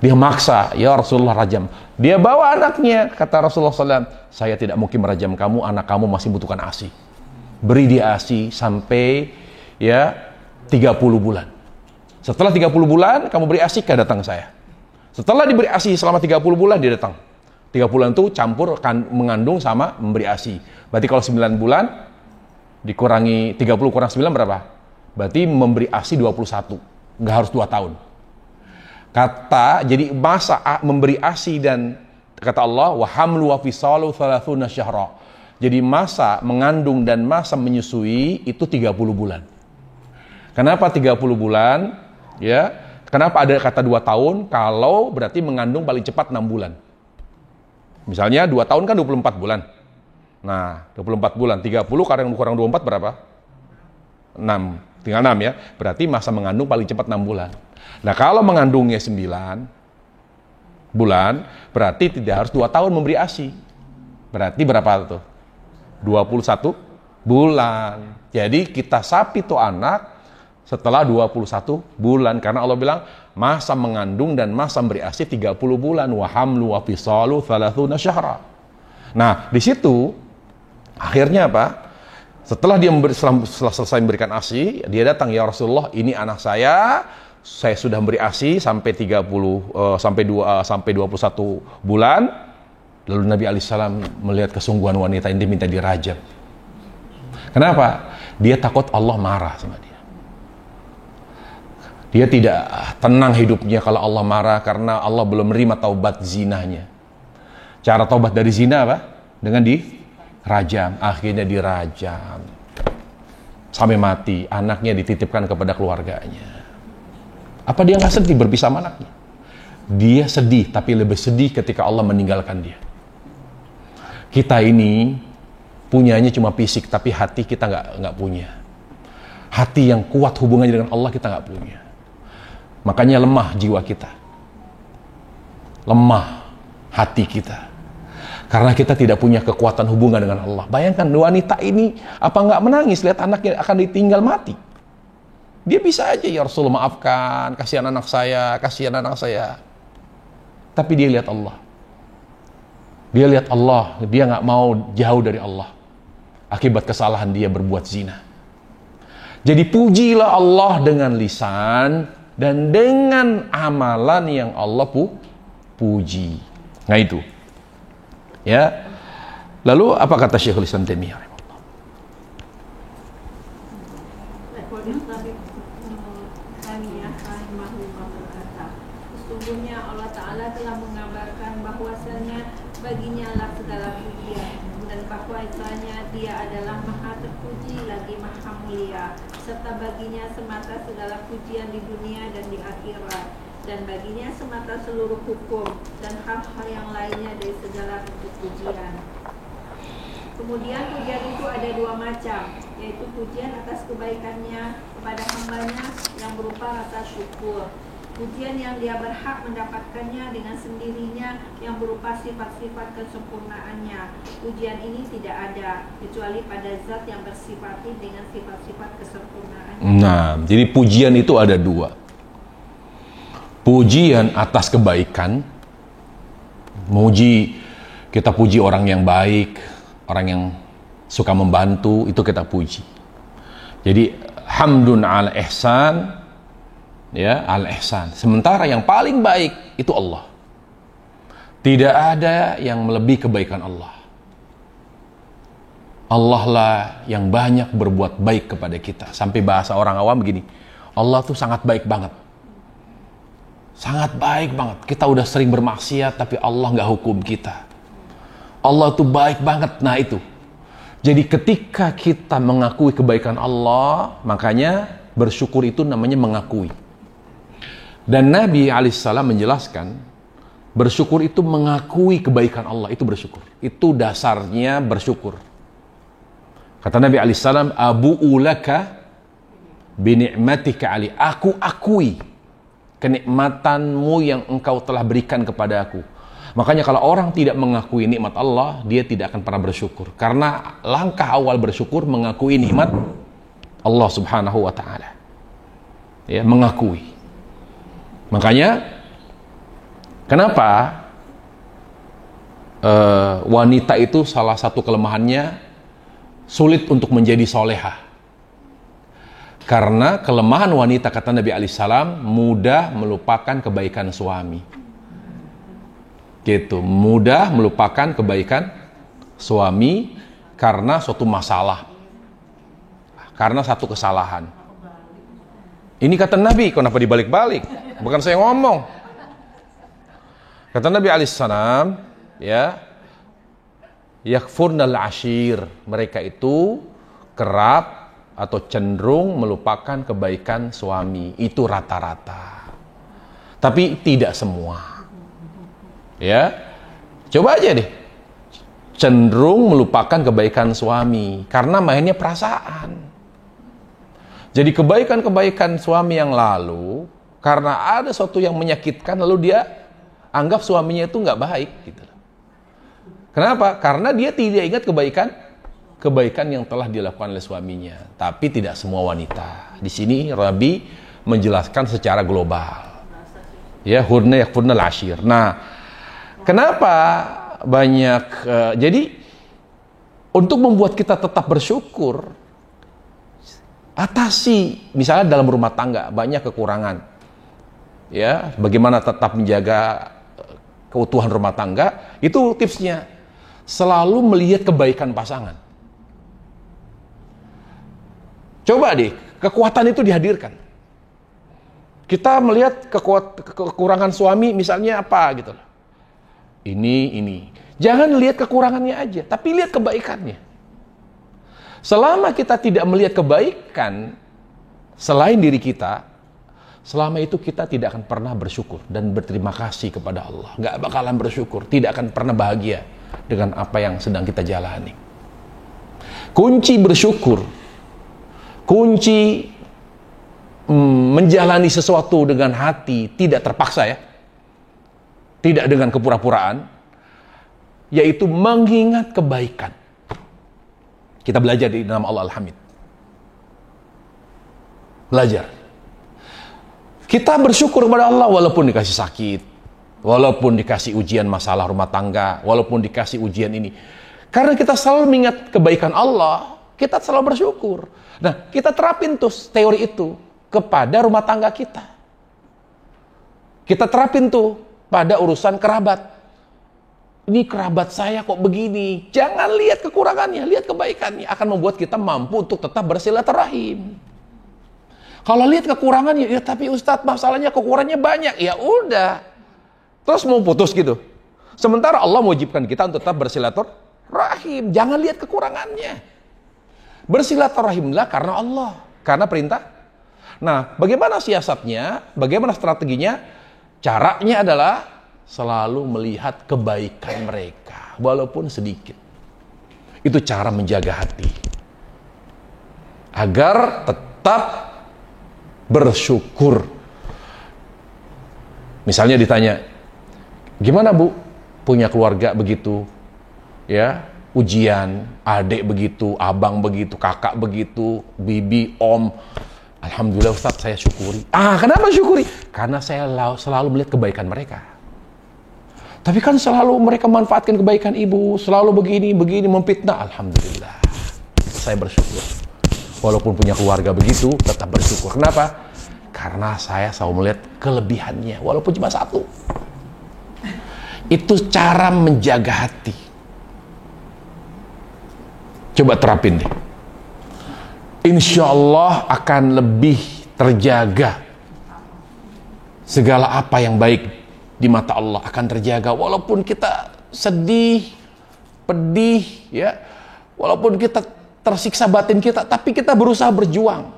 Dia maksa, ya Rasulullah rajam. Dia bawa anaknya, kata Rasulullah SAW, saya tidak mungkin merajam kamu, anak kamu masih butuhkan ASI. Beri dia ASI sampai 30 bulan. Setelah 30 bulan, kamu beri ASI, datang ke saya. Setelah diberi ASI selama 30 bulan, dia datang. 3 bulan itu campur mengandung sama memberi ASI. Berarti kalau 9 bulan, dikurangi 30 kurang 9 berapa? Berarti memberi ASI 21. Nggak harus 2 tahun. Jadi masa memberi ASI dan kata Allah, wa hamlu wa fisalu 30 syahra. Jadi masa mengandung dan masa menyusui itu 30 bulan. Kenapa 30 bulan? Ya, kenapa ada kata 2 tahun? Kalau berarti mengandung paling cepat 6 bulan. Misalnya 2 tahun kan 24 bulan. Nah, 24 bulan, 30 kurang 24 berapa? 6, tinggal 6 ya. Berarti masa mengandung paling cepat 6 bulan. Nah, kalau mengandungnya 9 bulan, berarti tidak harus 2 tahun memberi ASI. Berarti berapa tuh? 21 bulan. Jadi kita sapi tuh anak setelah 21 bulan. Karena Allah bilang, masa mengandung dan masa memberi ASI 30 bulan. Wa hamlu wa fisalu 30 syahra. Nah, di situ akhirnya apa? Setelah dia setelah selesai memberikan ASI, dia datang, ya Rasulullah, ini anak saya sudah memberi ASI sampai 21 bulan. Lalu Nabi alaihissalam melihat kesungguhan wanita ini, minta dirajam. Kenapa? Dia takut Allah marah sama dia. Dia tidak tenang hidupnya kalau Allah marah karena Allah belum menerima taubat zinanya. Cara taubat dari zina apa? Dengan dirajam. Akhirnya dirajam sampai mati. Anaknya dititipkan kepada keluarganya. Apa dia nggak sedih berpisah sama anaknya? Dia sedih, tapi lebih sedih ketika Allah meninggalkan dia. Kita ini punyanya cuma fisik, tapi hati kita nggak punya. Hati yang kuat hubungannya dengan Allah kita nggak punya. Makanya lemah jiwa kita, lemah hati kita, karena kita tidak punya kekuatan hubungan dengan Allah. Bayangkan wanita ini apa nggak menangis lihat anaknya akan ditinggal mati? Dia bisa aja, ya Rasulullah maafkan, kasihan anak saya, kasihan anak saya. Tapi dia lihat Allah. Dia lihat Allah, dia nggak mau jauh dari Allah. Akibat kesalahan dia berbuat zina. Jadi pujilah Allah dengan lisan dan dengan amalan yang Allah puji. Nah itu. Ya. Lalu apa kata Syekhul Islam Taimiyah? Sesungguhnya Allah Ta'ala telah mengabarkan bahwasanya baginya lah segala pujian, dan bahwasanya dia adalah maha terpuji lagi maha mulia, serta baginya semata segala pujian di dunia dan di akhirat, dan baginya semata seluruh hukum dan hal-hal yang lainnya dari segala bentuk pujian. Kemudian pujian itu ada 2 macam, yaitu pujian atas kebaikannya kepada hambanya yang berupa rasa syukur. Pujian yang dia berhak mendapatkannya dengan sendirinya yang berupa sifat-sifat kesempurnaannya. Pujian ini tidak ada kecuali pada zat yang bersifati dengan sifat-sifat kesempurnaannya. Nah, jadi pujian itu ada 2. Pujian atas kebaikan, kita puji orang yang baik, orang yang suka membantu, itu kita puji. Jadi hamdun ala ihsan, ya, al-ihsan. Sementara yang paling baik itu Allah. Tidak ada yang melebihi kebaikan Allah. Allah lah yang banyak berbuat baik kepada kita. Sampai bahasa orang awam begini, Allah tuh sangat baik banget. Sangat baik banget. Kita udah sering bermaksiat, tapi Allah nggak hukum kita. Allah tuh baik banget. Nah itu. Jadi ketika kita mengakui kebaikan Allah, makanya bersyukur itu namanya mengakui. Dan Nabi alaihissalam menjelaskan, bersyukur itu mengakui kebaikan Allah, itu bersyukur. Itu dasarnya bersyukur. Kata Nabi alaihissalam, abu'u laka bini'matika ali. Aku akui kenikmatanmu yang engkau telah berikan kepada aku. Makanya kalau orang tidak mengakui nikmat Allah, dia tidak akan pernah bersyukur. Karena langkah awal bersyukur mengakui nikmat Allah subhanahu wa ta'ala. Ya, mengakui. Makanya kenapa wanita itu salah satu kelemahannya sulit untuk menjadi solehah? Karena kelemahan wanita, kata Nabi alaihissalam, mudah melupakan kebaikan suami. Gitu, mudah melupakan kebaikan suami karena suatu masalah, karena satu kesalahan. Ini kata Nabi, kenapa dibalik-balik? Bukan saya ngomong. Kata Nabi alaihissalam, ya, yakfurnal ashir, mereka itu kerap atau cenderung melupakan kebaikan suami. Itu rata-rata. Tapi tidak semua. Ya. Coba aja deh. Cenderung melupakan kebaikan suami karena mainnya perasaan. Jadi kebaikan-kebaikan suami yang lalu, karena ada sesuatu yang menyakitkan, lalu dia anggap suaminya itu nggak baik. Gitu. Kenapa? Karena dia tidak ingat kebaikan yang telah dilakukan oleh suaminya. Tapi tidak semua wanita. Di sini Rabi menjelaskan secara global. Ya, hurna yakfurnal ashir. Nah, kenapa banyak? Jadi untuk membuat kita tetap bersyukur, atasi misalnya dalam rumah tangga banyak kekurangan. Ya, bagaimana tetap menjaga keutuhan rumah tangga? Itu tipsnya. Selalu melihat kebaikan pasangan. Coba deh, kekuatan itu dihadirkan. Kita melihat kekurangan suami misalnya apa gitu. Ini. Jangan lihat kekurangannya aja, tapi lihat kebaikannya. Selama kita tidak melihat kebaikan selain diri kita, selama itu kita tidak akan pernah bersyukur dan berterima kasih kepada Allah. Nggak bakalan bersyukur, tidak akan pernah bahagia dengan apa yang sedang kita jalani. Kunci bersyukur, kunci menjalani sesuatu dengan hati, tidak terpaksa ya, tidak dengan kepura-puraan, yaitu mengingat kebaikan. Kita belajar di nama Allah Al-Hamid. Belajar. Kita bersyukur kepada Allah walaupun dikasih sakit, walaupun dikasih ujian masalah rumah tangga, walaupun dikasih ujian ini. Karena kita selalu mengingat kebaikan Allah, kita selalu bersyukur. Nah, kita terapin tuh teori itu kepada rumah tangga kita. Kita terapin tuh pada urusan kerabat. Ini kerabat saya kok begini. Jangan lihat kekurangannya, lihat kebaikannya. Akan membuat kita mampu untuk tetap bersilaturahim. Kalau lihat kekurangannya, ya tapi Ustadz masalahnya kekurangannya banyak. Ya udah. Terus mau putus gitu. Sementara Allah mewajibkan kita untuk tetap bersilaturahim. Jangan lihat kekurangannya. Bersilaturahimlah karena Allah. Karena perintah. Nah, bagaimana siasatnya? Bagaimana strateginya? Caranya adalah selalu melihat kebaikan mereka, walaupun sedikit. Itu cara menjaga hati. Agar tetap bersyukur. Misalnya ditanya, gimana Bu? Punya keluarga begitu, ya, ujian, adik begitu, abang begitu, kakak begitu, bibi, om. Alhamdulillah Ustaz, saya syukuri. Kenapa syukuri? Karena saya selalu melihat kebaikan mereka. Tapi kan selalu mereka manfaatkan kebaikan ibu, selalu begini, memfitnah. Alhamdulillah, saya bersyukur. Walaupun punya keluarga begitu, tetap bersyukur. Kenapa? Karena saya selalu melihat kelebihannya, walaupun cuma satu. Itu cara menjaga hati. Coba terapin deh. Insya Allah akan lebih terjaga. Segala apa yang baik di mata Allah akan terjaga, walaupun kita sedih, pedih, ya, walaupun kita tersiksa batin kita, tapi kita berusaha berjuang.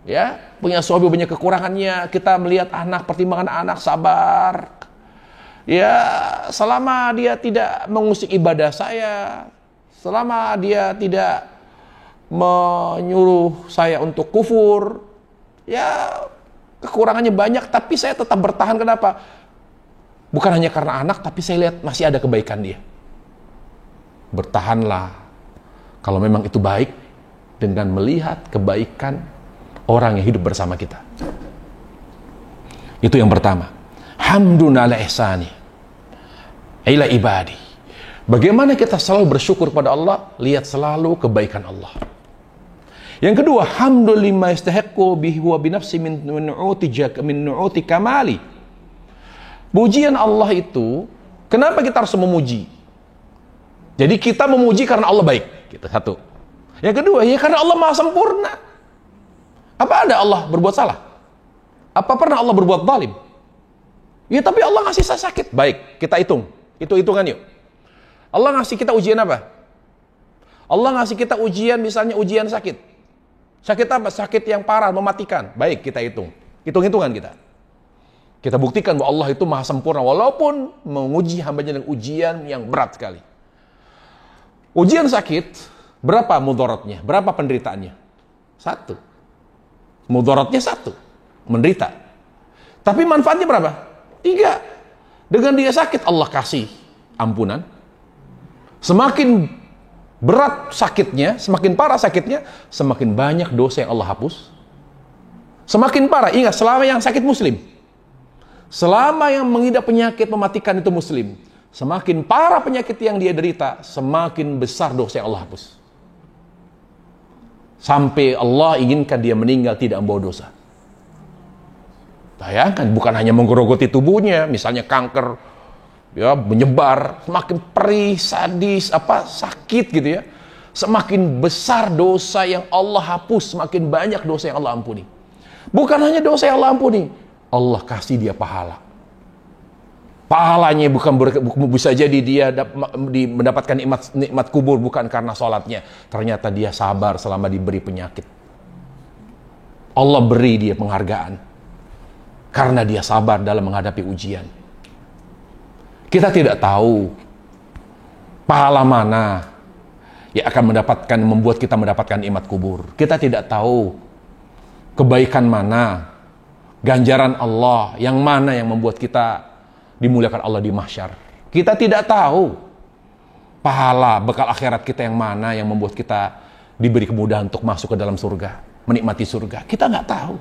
Ya, punya suami banyak kekurangannya, kita melihat anak, pertimbangan anak, sabar. Ya, selama dia tidak mengusik ibadah saya, selama dia tidak menyuruh saya untuk kufur, ya kekurangannya banyak, tapi saya tetap bertahan. Kenapa? Bukan hanya karena anak, tapi saya lihat masih ada kebaikan dia. Bertahanlah kalau memang itu baik, dengan melihat kebaikan orang yang hidup bersama kita. Itu yang pertama. Hamdun ala ihsani ila ibadi. Bagaimana kita selalu bersyukur pada Allah? Lihat selalu kebaikan Allah. Yang kedua, hamdul lima yastahiqqu bihi wa binafsi min nu'uti kamali. Pujian Allah itu, kenapa kita harus memuji? Jadi kita memuji karena Allah baik. Kita satu. Yang kedua, ya karena Allah maha sempurna. Apa ada Allah berbuat salah? Apa pernah Allah berbuat zalim? Ya tapi Allah ngasih saya sakit. Baik, kita hitung. Hitung-hitungan yuk. Allah ngasih kita ujian apa? Allah ngasih kita ujian, misalnya ujian sakit. Sakit apa? Sakit yang parah, mematikan. Baik, kita hitung. Hitung-hitungan kita. Kita buktikan bahwa Allah itu maha sempurna walaupun menguji hambanya dengan ujian yang berat sekali. Ujian sakit, berapa mudaratnya? Berapa penderitaannya? 1. Mudaratnya 1. Menderita. Tapi manfaatnya berapa? 3. Dengan dia sakit, Allah kasih ampunan. Semakin berat sakitnya, semakin parah sakitnya, semakin banyak dosa yang Allah hapus. Semakin parah, ingat, selama yang sakit muslim. Selama yang mengidap penyakit mematikan itu muslim. Semakin parah penyakit yang dia derita, semakin besar dosa yang Allah hapus. Sampai Allah inginkan dia meninggal tidak membawa dosa. Bayangkan, bukan hanya menggerogoti tubuhnya, misalnya kanker, ya, menyebar, semakin perih, sadis, sakit gitu ya. Semakin besar dosa yang Allah hapus, semakin banyak dosa yang Allah ampuni. Bukan hanya dosa yang Allah ampuni, Allah kasih dia pahala. Pahalanya bukan bisa jadi dia mendapatkan nikmat kubur bukan karena sholatnya. Ternyata dia sabar selama diberi penyakit. Allah beri dia penghargaan karena dia sabar dalam menghadapi ujian. Kita tidak tahu pahala mana yang akan membuat kita mendapatkan nikmat kubur. Kita tidak tahu kebaikan mana, ganjaran Allah yang mana yang membuat kita dimuliakan Allah di mahsyar. Kita tidak tahu pahala bekal akhirat kita yang mana yang membuat kita diberi kemudahan untuk masuk ke dalam surga, menikmati surga. Kita nggak tahu.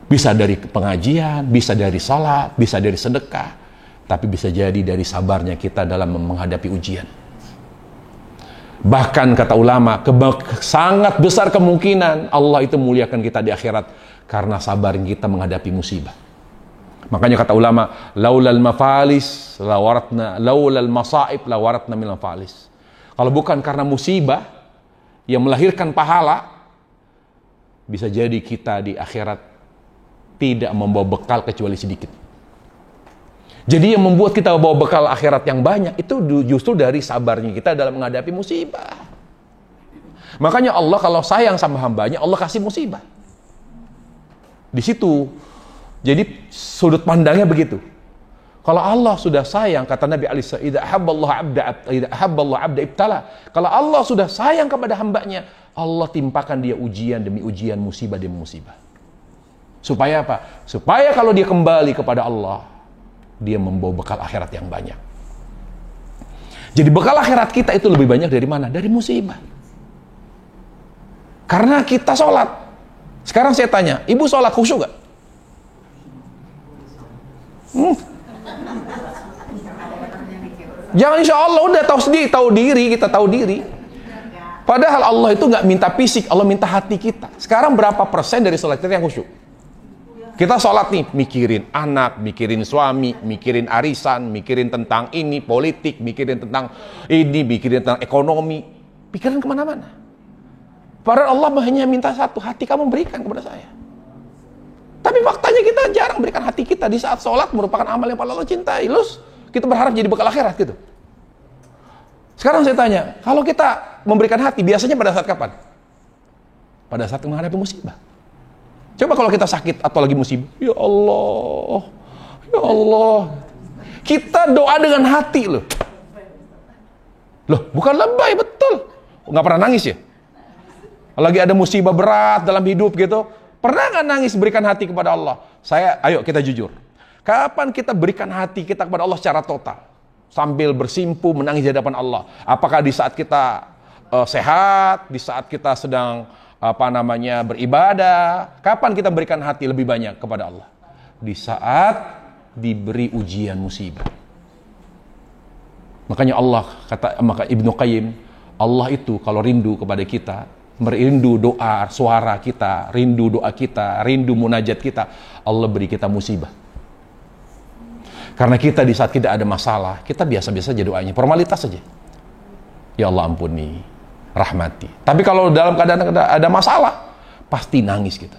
Bisa dari pengajian, bisa dari salat, bisa dari sedekah, tapi bisa jadi dari sabarnya kita dalam menghadapi ujian. Bahkan kata ulama, sangat besar kemungkinan Allah itu muliakan kita di akhirat karena sabar kita menghadapi musibah. Makanya kata ulama, laulal mafalis laulal masaib lawaratna minal mafalis. Kalau bukan karena musibah yang melahirkan pahala, bisa jadi kita di akhirat tidak membawa bekal kecuali sedikit. Jadi yang membuat kita bawa bekal akhirat yang banyak itu justru dari sabarnya kita dalam menghadapi musibah. Makanya Allah kalau sayang sama hambanya, Allah kasih musibah. Di situ, jadi sudut pandangnya begitu. Kalau Allah sudah sayang, kata Nabi Alaihissalam, idza ahabballahu abda ibtala. Kalau Allah sudah sayang kepada hambanya, Allah timpakan dia ujian demi ujian, musibah demi musibah. Supaya apa? Supaya kalau dia kembali kepada Allah, dia membawa bekal akhirat yang banyak. Jadi bekal akhirat kita itu lebih banyak dari mana? Dari musibah. Karena kita sholat. Sekarang saya tanya, ibu sholat khusyuk gak? Jangan insya Allah udah tahu diri, kita tahu diri. Padahal Allah itu gak minta fisik, Allah minta hati kita. Sekarang berapa persen dari sholat kita yang khusyuk? Kita sholat nih, mikirin anak, mikirin suami, mikirin arisan, mikirin tentang ini, politik, mikirin tentang ini, mikirin tentang ekonomi. Pikiran kemana-mana. Padahal Allah hanya minta satu, hati kamu berikan kepada saya. Tapi faktanya kita jarang berikan hati kita di saat sholat merupakan amal yang paling Allah cintai. Terus kita berharap jadi bekal akhirat gitu. Sekarang saya tanya, kalau kita memberikan hati, biasanya pada saat kapan? Pada saat menghadapi musibah. Coba kalau kita sakit atau lagi musibah, ya Allah, ya Allah. Kita doa dengan hati loh. Loh, bukan lebay, betul. Nggak pernah nangis ya? Lagi ada musibah berat dalam hidup gitu, pernah nggak nangis berikan hati kepada Allah? Ayo kita jujur. Kapan kita berikan hati kita kepada Allah secara total? Sambil bersimpu menangis di hadapan Allah. Apakah di saat kita sehat, di saat kita sedang beribadah? Kapan kita berikan hati lebih banyak kepada Allah? Di saat diberi ujian musibah. Makanya maka Ibnu Qayyim, Allah itu kalau rindu kepada kita, merindu doa, suara kita, rindu doa kita, rindu munajat kita, Allah beri kita musibah. Karena kita di saat tidak ada masalah, kita biasa-biasa aja doanya, formalitas saja. Ya Allah ampuni, rahmati. Tapi kalau dalam keadaan ada masalah, pasti nangis kita.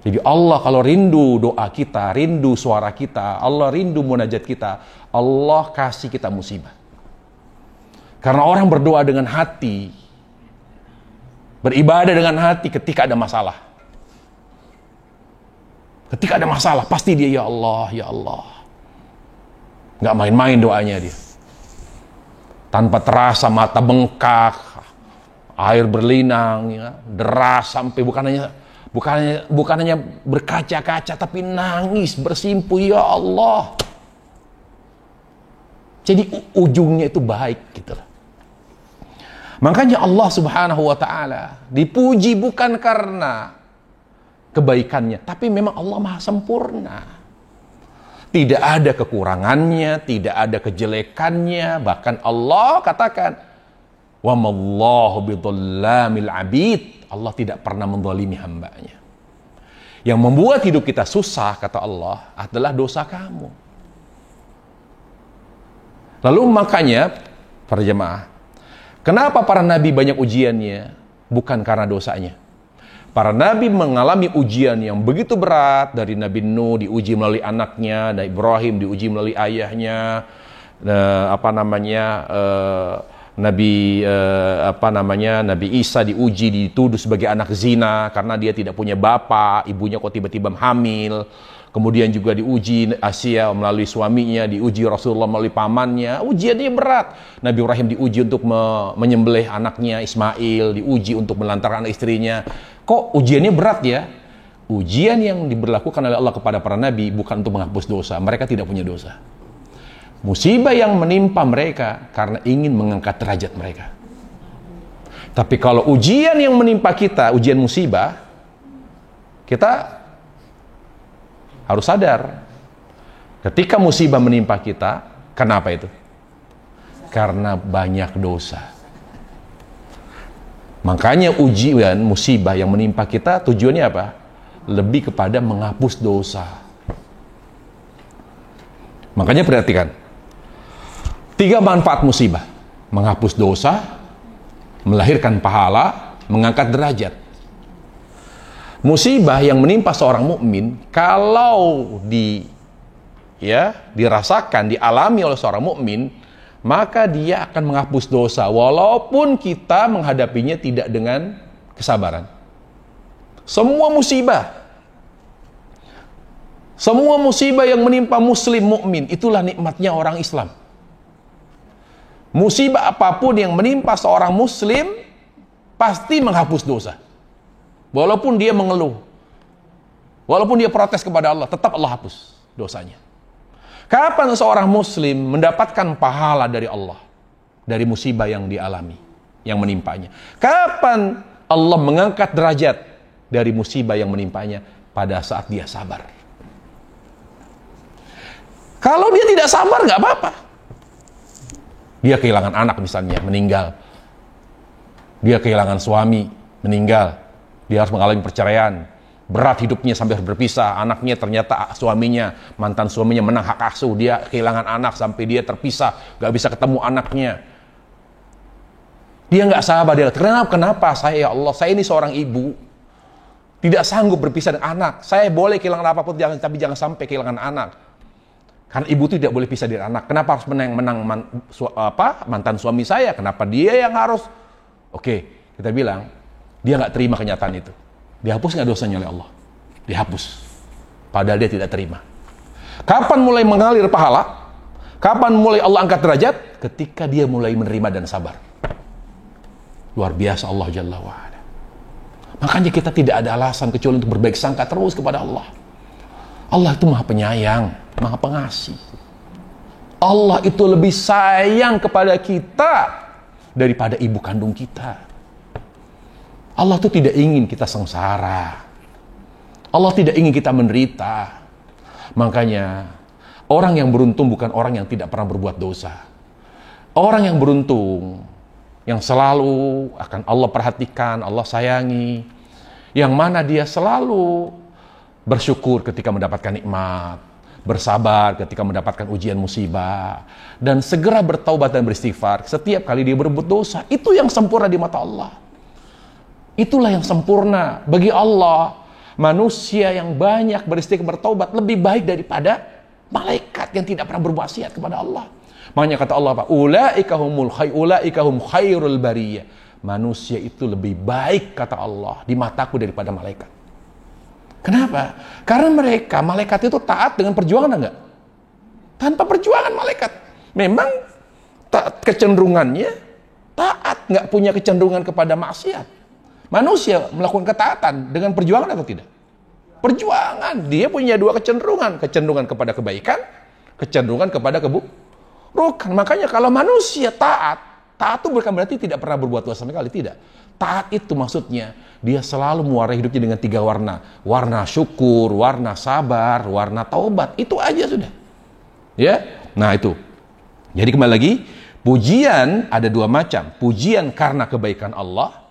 Jadi Allah kalau rindu doa kita, rindu suara kita, Allah rindu munajat kita, Allah kasih kita musibah. Karena orang berdoa dengan hati, beribadah dengan hati ketika ada masalah. Ketika ada masalah, pasti dia, ya Allah, ya Allah. Nggak main-main doanya dia. Tanpa terasa mata bengkak, air berlinang, ya, deras sampai bukan hanya berkaca-kaca, tapi nangis, bersimpuh, ya Allah. Jadi ujungnya itu baik gitu loh. Makanya Allah Subhanahu wa taala dipuji bukan karena kebaikannya, tapi memang Allah Maha sempurna. Tidak ada kekurangannya, tidak ada kejelekannya. Bahkan Allah katakan, "Wa mallahu bidhallamil 'abid." Allah tidak pernah menzalimi hambanya. Yang membuat hidup kita susah, kata Allah, adalah dosa kamu. Lalu makanya, para jemaah, kenapa para nabi banyak ujiannya? Bukan karena dosanya. Para nabi mengalami ujian yang begitu berat. Dari Nabi Nuh diuji melalui anaknya, Nabi Ibrahim diuji melalui ayahnya, Nabi Isa diuji, dituduh sebagai anak zina karena dia tidak punya bapak, ibunya kok tiba-tiba hamil. Kemudian juga diuji Asia melalui suaminya, diuji Rasulullah melalui pamannya. Ujiannya berat. Nabi Ibrahim diuji untuk menyembelih anaknya Ismail, diuji untuk melantarkan anak istrinya. Kok ujiannya berat ya? Ujian yang diberlakukan oleh Allah kepada para nabi bukan untuk menghapus dosa. Mereka tidak punya dosa. Musibah yang menimpa mereka karena ingin mengangkat derajat mereka. Tapi kalau ujian yang menimpa kita, ujian musibah, kita harus sadar, ketika musibah menimpa kita, kenapa itu? Karena banyak dosa. Makanya ujian musibah yang menimpa kita tujuannya apa? Lebih kepada menghapus dosa. Makanya perhatikan, 3 manfaat musibah: menghapus dosa, melahirkan pahala, mengangkat derajat. Musibah yang menimpa seorang mukmin, kalau dirasakan, dialami oleh seorang mukmin, maka dia akan menghapus dosa walaupun kita menghadapinya tidak dengan kesabaran. Semua musibah yang menimpa muslim mukmin, itulah nikmatnya orang Islam. Musibah apapun yang menimpa seorang muslim pasti menghapus dosa. Walaupun dia mengeluh, walaupun dia protes kepada Allah, tetap Allah hapus dosanya. Kapan seorang muslim mendapatkan pahala dari Allah dari musibah yang dialami, yang menimpanya? Kapan Allah mengangkat derajat dari musibah yang menimpanya? Pada saat dia sabar. Kalau dia tidak sabar, nggak apa-apa. Dia kehilangan anak misalnya, meninggal. Dia kehilangan suami, meninggal. Dia harus mengalami perceraian. Berat hidupnya sampai harus berpisah. Anaknya ternyata mantan suaminya menang hak asuh. Dia kehilangan anak sampai dia terpisah, gak bisa ketemu anaknya. Dia gak sabar. Dia kenapa saya, ya Allah, saya ini seorang ibu, tidak sanggup berpisah dengan anak. Saya boleh kehilangan apapun, tapi jangan sampai kehilangan anak. Karena ibu itu tidak boleh pisah dari anak. Kenapa harus menang mantan suami saya? Kenapa dia yang harus? Oke, kita bilang, dia nggak terima kenyataan itu. Dihapus nggak dosanya oleh Allah? Dihapus. Padahal dia tidak terima. Kapan mulai mengalir pahala? Kapan mulai Allah angkat derajat? Ketika dia mulai menerima dan sabar. Luar biasa Allah Jalla wa'ala. Makanya kita tidak ada alasan kecuali untuk berbaik sangka terus kepada Allah. Allah itu maha penyayang, maha pengasih. Allah itu lebih sayang kepada kita daripada ibu kandung kita. Allah itu tidak ingin kita sengsara. Allah tidak ingin kita menderita. Makanya orang yang beruntung bukan orang yang tidak pernah berbuat dosa. Orang yang beruntung, yang selalu akan Allah perhatikan, Allah sayangi, yang mana dia selalu bersyukur ketika mendapatkan nikmat, bersabar ketika mendapatkan ujian musibah, dan segera bertaubat dan beristighfar setiap kali dia berbuat dosa. Itu yang sempurna di mata Allah. Itulah yang sempurna bagi Allah. Manusia yang banyak beristighfar, bertaubat lebih baik daripada malaikat yang tidak pernah bermaksiat kepada Allah. Makanya kata Allah, Pak, ulaika hum khairul bariyah. Manusia itu lebih baik, kata Allah, di mataku daripada malaikat. Kenapa? Karena mereka, malaikat itu taat dengan perjuangan enggak? Tanpa perjuangan malaikat. Memang kecenderungannya taat, nggak punya kecenderungan kepada maksiat. Manusia melakukan ketaatan dengan perjuangan atau tidak? Perjuangan. Dia punya dua kecenderungan. Kecenderungan kepada kebaikan, kecenderungan kepada keburukan. Makanya kalau manusia taat itu bukan berarti tidak pernah berbuat dosa sama sekali. Tidak. Taat itu maksudnya dia selalu mewarnai hidupnya dengan 3 warna. Warna syukur, warna sabar, warna taubat. Itu aja sudah. Ya. Nah itu. Jadi kembali lagi, pujian ada 2 macam. Pujian karena kebaikan Allah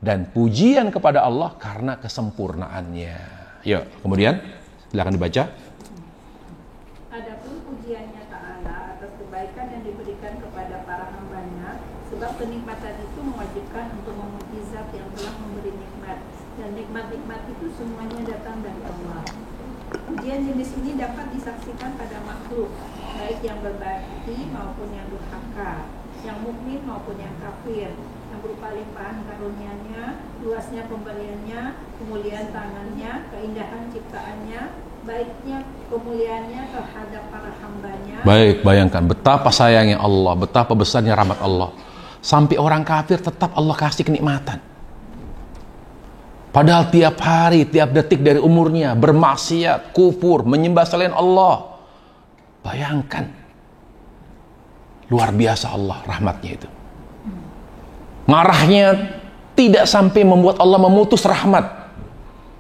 dan pujian kepada Allah karena kesempurnaannya. Yuk, kemudian silakan dibaca. Adapun pujiannya Ta'ala atas kebaikan yang diberikan kepada para hambanya, sebab kenikmatan itu mewajibkan untuk memuji Zat yang telah memberi nikmat, dan nikmat-nikmat itu semuanya datang dari Allah. Pujian jenis ini dapat disaksikan pada makhluk, baik yang berbakti maupun yang durhaka, yang mukmin maupun yang kafir, yang berupa limpahan karunia-Nya, luasnya pemberiannya, kemuliaan tangannya, keindahan ciptaannya, baiknya kemuliaannya terhadap para hambanya. Baik, bayangkan betapa sayangnya Allah, betapa besarnya rahmat Allah. Sampai orang kafir tetap Allah kasih kenikmatan. Padahal tiap hari, tiap detik dari umurnya bermaksiat, kufur, menyembah selain Allah. Bayangkan. Luar biasa Allah rahmatnya itu. Marahnya tidak sampai membuat Allah memutus rahmat,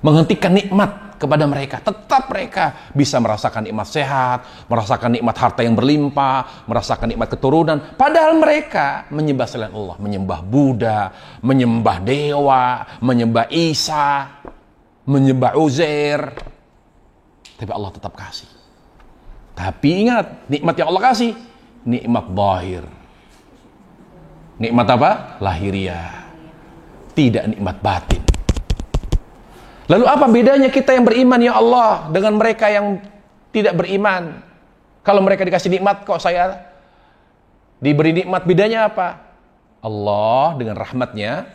menghentikan nikmat kepada mereka. Tetap mereka bisa merasakan nikmat sehat, merasakan nikmat harta yang berlimpah, merasakan nikmat keturunan. Padahal mereka menyembah selain Allah, menyembah Buddha, menyembah dewa, menyembah Isa, menyembah Uzair. Tapi Allah tetap kasih. Tapi ingat, nikmat yang Allah kasih, nikmat zahir. Nikmat apa? Lahiriah. Tidak nikmat batin. Lalu apa bedanya kita yang beriman ya Allah dengan mereka yang tidak beriman? Kalau mereka dikasih nikmat, kok saya diberi nikmat, bedanya apa? Allah dengan rahmatnya,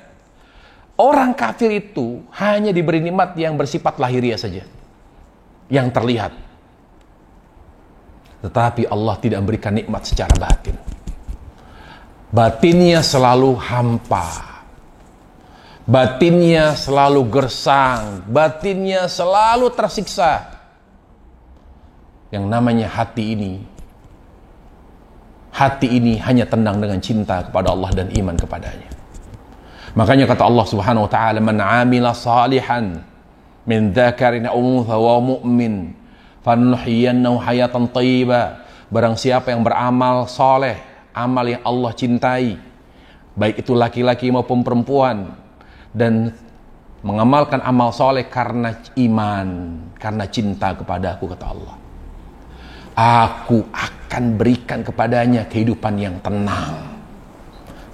orang kafir itu hanya diberi nikmat yang bersifat lahiriah saja, yang terlihat. Tetapi Allah tidak memberikan nikmat secara batin. Batinnya selalu hampa. Batinnya selalu gersang, batinnya selalu tersiksa. Yang namanya hati ini hanya tenang dengan cinta kepada Allah dan iman kepadanya. Makanya kata Allah Subhanahu wa taala, "Man 'amila salihan min dzakarin aw untha wa mu'min, fanuhyiyannahu hayatan thayyibah." Barang siapa yang beramal saleh, amal yang Allah cintai, baik itu laki-laki maupun perempuan, dan mengamalkan amal soleh karena iman, karena cinta kepadaku, kata Allah, aku akan berikan kepadanya kehidupan yang tenang,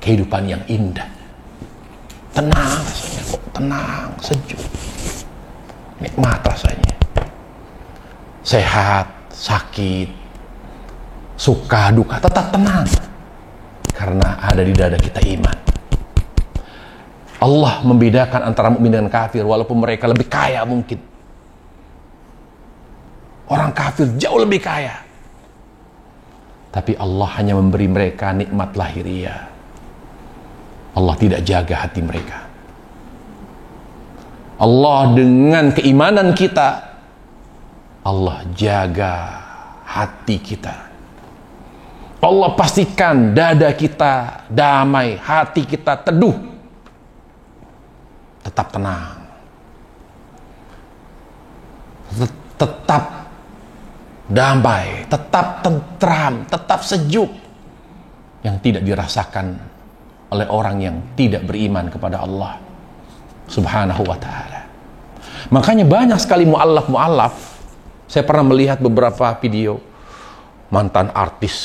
kehidupan yang indah. Tenang rasanya, kok tenang, sejuk, nikmat rasanya. Sehat, sakit, suka, duka, tetap tenang, karena ada di dada kita iman. Allah membedakan antara mukmin dan kafir, walaupun mereka lebih kaya mungkin. Orang kafir jauh lebih kaya, tapi Allah hanya memberi mereka nikmat lahiriah. Allah tidak jaga hati mereka. Allah dengan keimanan kita, Allah jaga hati kita. Allah pastikan dada kita damai, hati kita teduh, tetap tenang, tetap damai, tetap tentram, tetap sejuk, yang tidak dirasakan oleh orang yang tidak beriman kepada Allah Subhanahu wa ta'ala. Makanya banyak sekali mu'allaf. Saya pernah melihat beberapa video mantan artis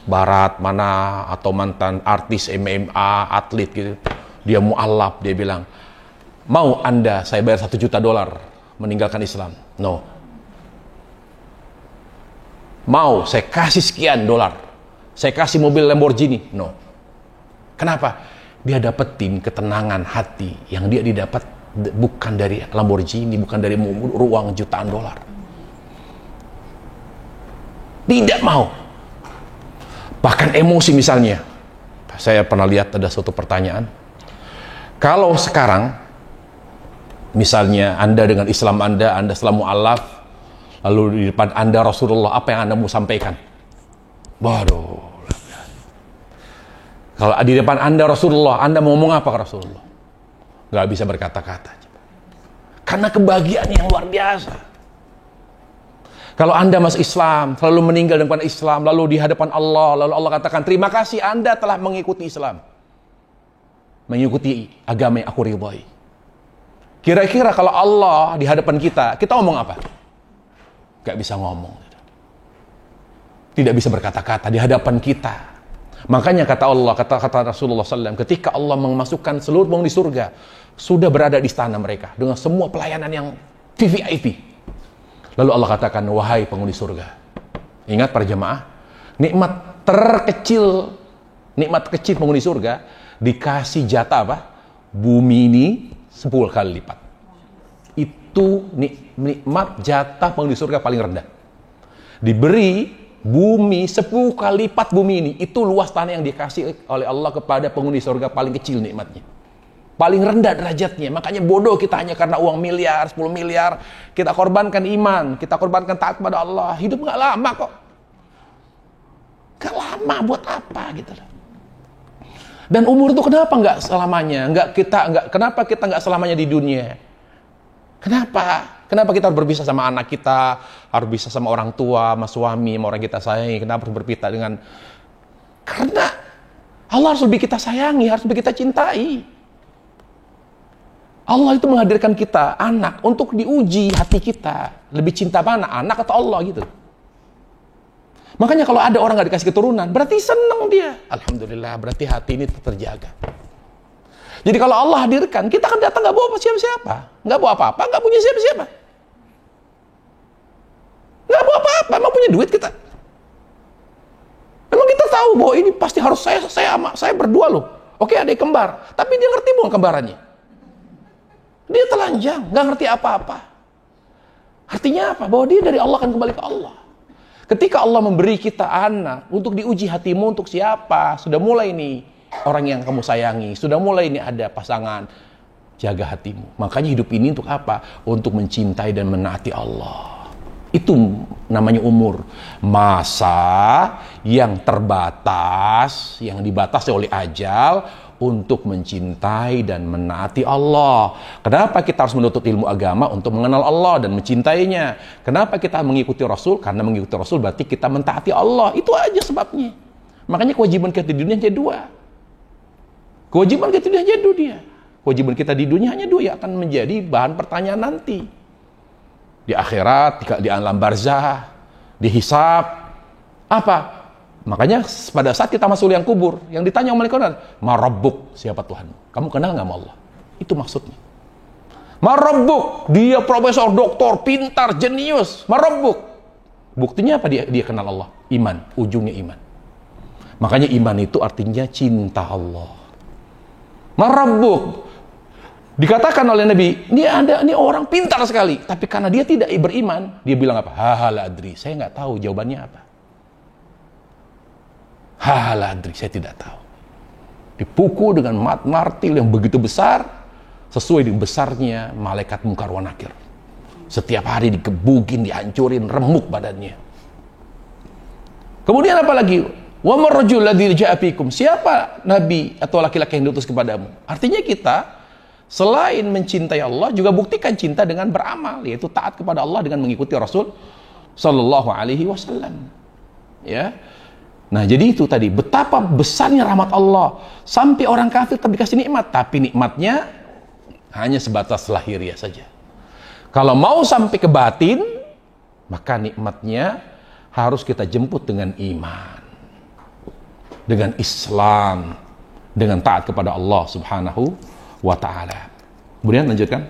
barat mana, atau mantan artis MMA, atlet gitu, dia mu'allaf, dia bilang, mau Anda saya bayar $1 juta meninggalkan Islam? No. Mau saya kasih sekian $, saya kasih mobil Lamborghini? No. Kenapa? Dia dapetin ketenangan hati yang dia didapat bukan dari Lamborghini, bukan dari uang jutaan dolar. Tidak mau. Bahkan emosi misalnya. Saya pernah lihat ada suatu pertanyaan. Kalau sekarang, misalnya Anda dengan Islam Anda setelah mu'alaf, lalu di depan Anda Rasulullah, apa yang Anda mau sampaikan? Waduh. Kalau di depan Anda Rasulullah, Anda mau ngomong apa ke Rasulullah? Gak bisa berkata-kata. Karena kebahagiaan yang luar biasa. Kalau Anda masuk Islam, selalu meninggal dengan Islam, lalu di hadapan Allah, lalu Allah katakan, terima kasih Anda telah mengikuti Islam. Mengikuti agama yang aku ridhai. Kira-kira kalau Allah di hadapan kita ngomong apa? Gak bisa ngomong. Tidak bisa berkata-kata di hadapan kita. Makanya kata Allah, kata Rasulullah SAW, ketika Allah memasukkan seluruh penghuni surga, sudah berada di istana mereka dengan semua pelayanan yang VVIP. Lalu Allah katakan, wahai penghuni surga, ingat para jemaah, nikmat terkecil penghuni surga dikasih jatah apa? Bumi ini 10 kali lipat. Itu nikmat jatah penghuni surga paling rendah. Diberi bumi 10 kali lipat bumi ini, itu luas tanah yang dikasih oleh Allah kepada penghuni surga paling kecil nikmatnya. Paling rendah derajatnya. Makanya bodoh kita hanya karena uang miliar, 10 miliar, kita korbankan iman, kita korbankan taat kepada Allah. Hidup gak lama kok. Gak lama buat apa gitu loh. Dan umur itu kenapa gak selamanya? Kenapa kita gak selamanya di dunia? Kenapa kita harus berpisah sama anak kita, harus berpisah sama orang tua, sama suami, sama orang kita sayangi? Kenapa harus berpisah dengan? Karena Allah harus lebih kita sayangi, harus lebih kita cintai. Allah itu menghadirkan kita, anak, untuk diuji hati kita. Lebih cinta mana, anak atau Allah gitu. Makanya kalau ada orang gak dikasih keturunan, berarti seneng dia. Alhamdulillah, berarti hati ini terjaga. Jadi kalau Allah hadirkan, kita kan datang gak bawa siapa-siapa. Gak bawa apa-apa, gak punya siapa-siapa. Gak bawa apa-apa, emang punya duit kita. Memang kita tahu bahwa ini pasti harus saya berdua loh. Oke, adik kembar, tapi dia ngerti bukan kembarannya. Dia telanjang, gak ngerti apa-apa. Artinya apa? Bahwa dia dari Allah akan kembali ke Allah. Ketika Allah memberi kita anak untuk diuji hatimu untuk siapa, sudah mulai nih orang yang kamu sayangi, sudah mulai nih ada pasangan, jaga hatimu. Makanya hidup ini untuk apa? Untuk mencintai dan menaati Allah. Itu namanya umur. Masa yang terbatas, yang dibatasi oleh ajal, untuk mencintai dan menaati Allah. Kenapa kita harus menuntut ilmu agama? Untuk mengenal Allah dan mencintainya. Kenapa kita mengikuti Rasul? Karena mengikuti Rasul berarti kita mentaati Allah. Itu aja sebabnya. Makanya kewajiban kita di dunia hanya dua. Kewajiban kita di dunia hanya dua. Kewajiban kita di dunia hanya dua, yang akan menjadi bahan pertanyaan nanti. Di akhirat, di alam barzah, di hisab. Apa? Makanya pada saat kita masuk liang kubur, yang ditanya malaikat, "Ma rabbuk?" Siapa Tuhanmu? Kamu kenal nggak sama Allah? Itu maksudnya. Ma rabbuk? Dia profesor, doktor, pintar, jenius. Ma rabbuk? Buktinya apa dia kenal Allah? Iman, ujungnya iman. Makanya iman itu artinya cinta Allah. Ma rabbuk? Dikatakan oleh Nabi, ini orang pintar sekali, tapi karena dia tidak beriman, dia bilang apa? La adri, saya nggak tahu jawabannya apa. La adri, saya tidak tahu. Dipukul dengan martil yang begitu besar, sesuai dengan besarnya malaikat Munkar wa Nakir. Setiap hari dikebukin, dihancurin, remuk badannya. Kemudian apa lagi? Wa marrajul ladzi ja'a fikum. Siapa nabi atau laki-laki yang diutus kepadamu? Artinya kita selain mencintai Allah, juga buktikan cinta dengan beramal, yaitu taat kepada Allah dengan mengikuti Rasul sallallahu alaihi wasallam. Ya. Nah, jadi itu tadi, betapa besarnya rahmat Allah. Sampai orang kafir tapi dikasih nikmat, tapi nikmatnya hanya sebatas lahiriah saja. Kalau mau sampai ke batin, maka nikmatnya harus kita jemput dengan iman, dengan Islam, dengan taat kepada Allah Subhanahu wa ta'ala. Kemudian lanjutkan.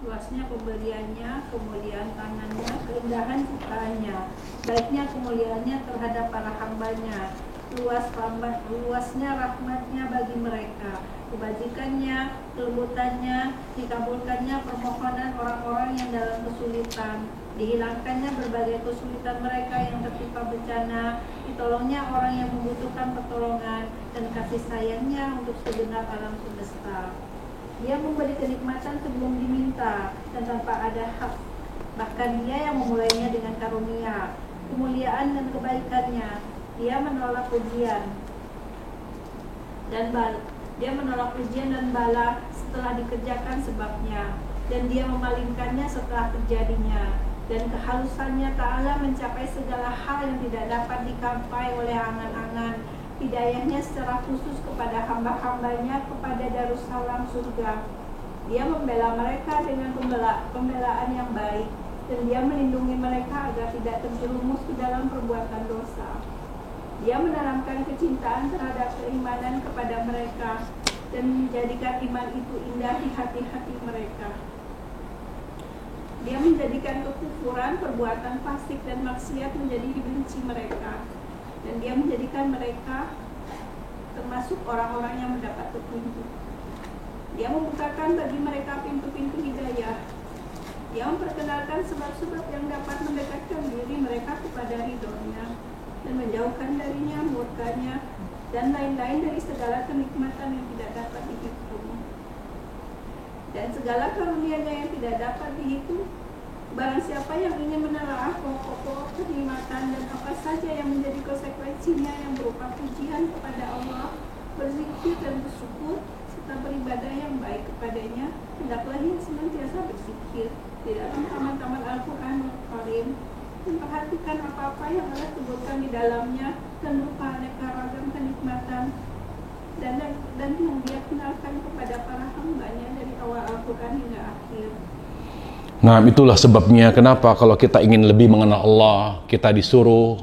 Luasnya pemberiannya, kemuliaan tangannya, keindahan ciptaannya, baiknya kemuliaannya terhadap para hambanya, luasnya rahmatnya bagi mereka, kebajikannya, kelembutannya, dikabulkannya permohonan orang-orang yang dalam kesulitan, dihilangkannya berbagai kesulitan mereka yang tertimpa bencana, ditolongnya orang yang membutuhkan pertolongan, dan kasih sayangnya untuk segenap alam semesta. Dia memberi kenikmatan sebelum diminta dan tanpa ada hak. Bahkan dia yang memulainya dengan karunia, kemuliaan dan kebaikannya. Dia menolak pujian dan bala setelah dikerjakan sebabnya, dan dia memalingkannya setelah terjadinya. Dan kehalusannya Ta'ala mencapai segala hal yang tidak dapat dicapai oleh angan-angan. Hidayahnya secara khusus kepada hamba-hambanya kepada Darussalam surga. Dia membela mereka dengan pembelaan yang baik, dan dia melindungi mereka agar tidak terjerumus ke dalam perbuatan dosa. Dia menanamkan kecintaan terhadap keimanan kepada mereka dan menjadikan iman itu indah di hati-hati mereka. Dia menjadikan kekufuran, perbuatan fasik dan maksiat menjadi dibenci mereka, dan dia menjadikan mereka termasuk orang-orang yang mendapat petunjuk. Dia membukakan bagi mereka pintu-pintu hidayah. Dia memperkenalkan sebab-sebab yang dapat mendekatkan diri mereka kepada ridhonya dan menjauhkan darinya murkanya, dan lain-lain dari segala kenikmatan yang tidak dapat dihitung dan segala karunia-Nya yang tidak dapat dihitung. Barang siapa yang ingin menelaah pokok-pokok kenikmatan dan apa saja yang menjadi konsekuensinya yang berupa pujian kepada Allah, berzikir dan bersyukur, serta beribadah yang baik kepadanya, hendaklah ia senantiasa berzikir di dalam taman-taman Al-Quran Al-Karim, dan perhatikan apa-apa yang Allah sebutkan di dalamnya, dan lupa aneka ragam kenikmatan dan yang dia kenalkan kepada para hambanya dari awal Al-Quran hingga akhir. Nah, itulah sebabnya kenapa kalau kita ingin lebih mengenal Allah, kita disuruh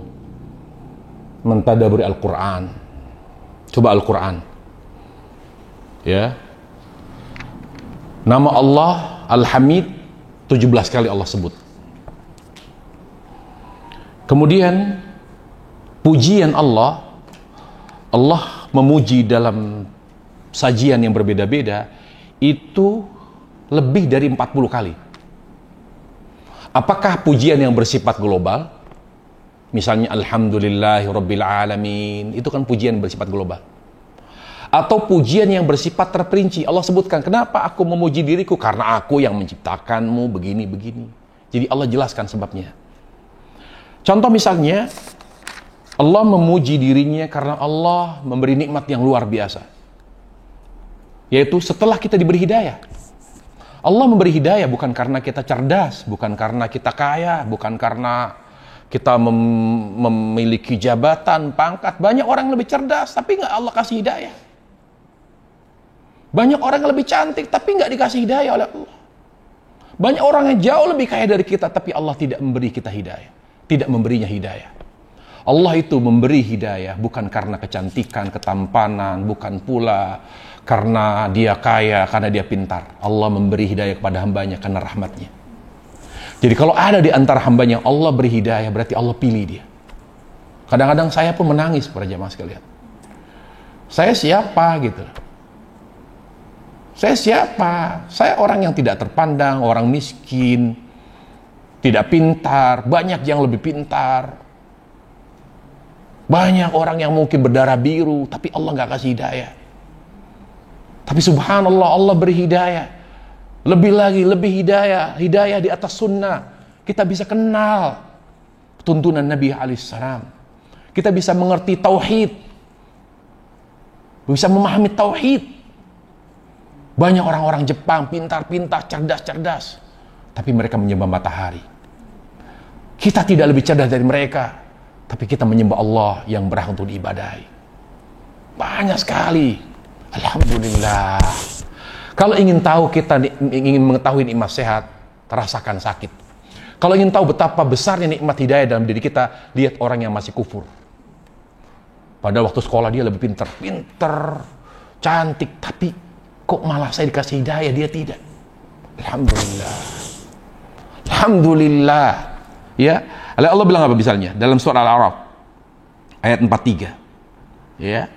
mentadaburi Al-Quran. Coba Al-Quran. Ya. Nama Allah Al-Hamid 17 kali Allah sebut. Kemudian pujian Allah memuji dalam sajian yang berbeda-beda itu lebih dari 40 kali. Apakah pujian yang bersifat global? Misalnya Alhamdulillahirabbil alamin, itu kan pujian bersifat global. Atau pujian yang bersifat terperinci. Allah sebutkan, kenapa aku memuji diriku? Karena aku yang menciptakanmu begini-begini. Jadi Allah jelaskan sebabnya. Contoh misalnya, Allah memuji dirinya karena Allah memberi nikmat yang luar biasa. Yaitu setelah kita diberi hidayah. Allah memberi hidayah bukan karena kita cerdas, bukan karena kita kaya, bukan karena kita memiliki jabatan, pangkat. Banyak orang yang lebih cerdas, tapi nggak Allah kasih hidayah. Banyak orang yang lebih cantik, tapi nggak dikasih hidayah oleh Allah. Banyak orang yang jauh lebih kaya dari kita, tapi Allah tidak memberi kita hidayah. Tidak memberinya hidayah. Allah itu memberi hidayah bukan karena kecantikan, ketampanan, bukan pula karena dia kaya, karena dia pintar. Allah memberi hidayah kepada hambanya karena rahmatnya. Jadi kalau ada di antara hambanya Allah beri hidayah, berarti Allah pilih dia. Kadang-kadang saya pun menangis para jamaah sekalian. Saya siapa gitu? Saya siapa? Saya orang yang tidak terpandang, orang miskin, tidak pintar, banyak yang lebih pintar. Banyak orang yang mungkin berdarah biru, tapi Allah nggak kasih hidayah. Tapi subhanallah, Allah beri hidayah. Lebih lagi, lebih hidayah. Hidayah di atas sunnah. Kita bisa kenal tuntunan Nabi alaihissalam. Kita bisa mengerti tauhid. Bisa memahami tauhid. Banyak orang-orang Jepang, pintar-pintar, cerdas-cerdas. Tapi mereka menyembah matahari. Kita tidak lebih cerdas dari mereka. Tapi kita menyembah Allah yang berhak untuk diibadahi. Banyak sekali. Alhamdulillah. Kalau ingin tahu, kita ingin mengetahui nikmat sehat, rasakan sakit. Kalau ingin tahu betapa besarnya nikmat hidayah dalam diri kita, lihat orang yang masih kufur. Pada waktu sekolah dia lebih pintar, cantik, tapi kok malah saya dikasih hidayah, dia tidak. Alhamdulillah. Alhamdulillah. Ya, Allah bilang apa misalnya dalam surah Al-A'raf ayat 43. Ya.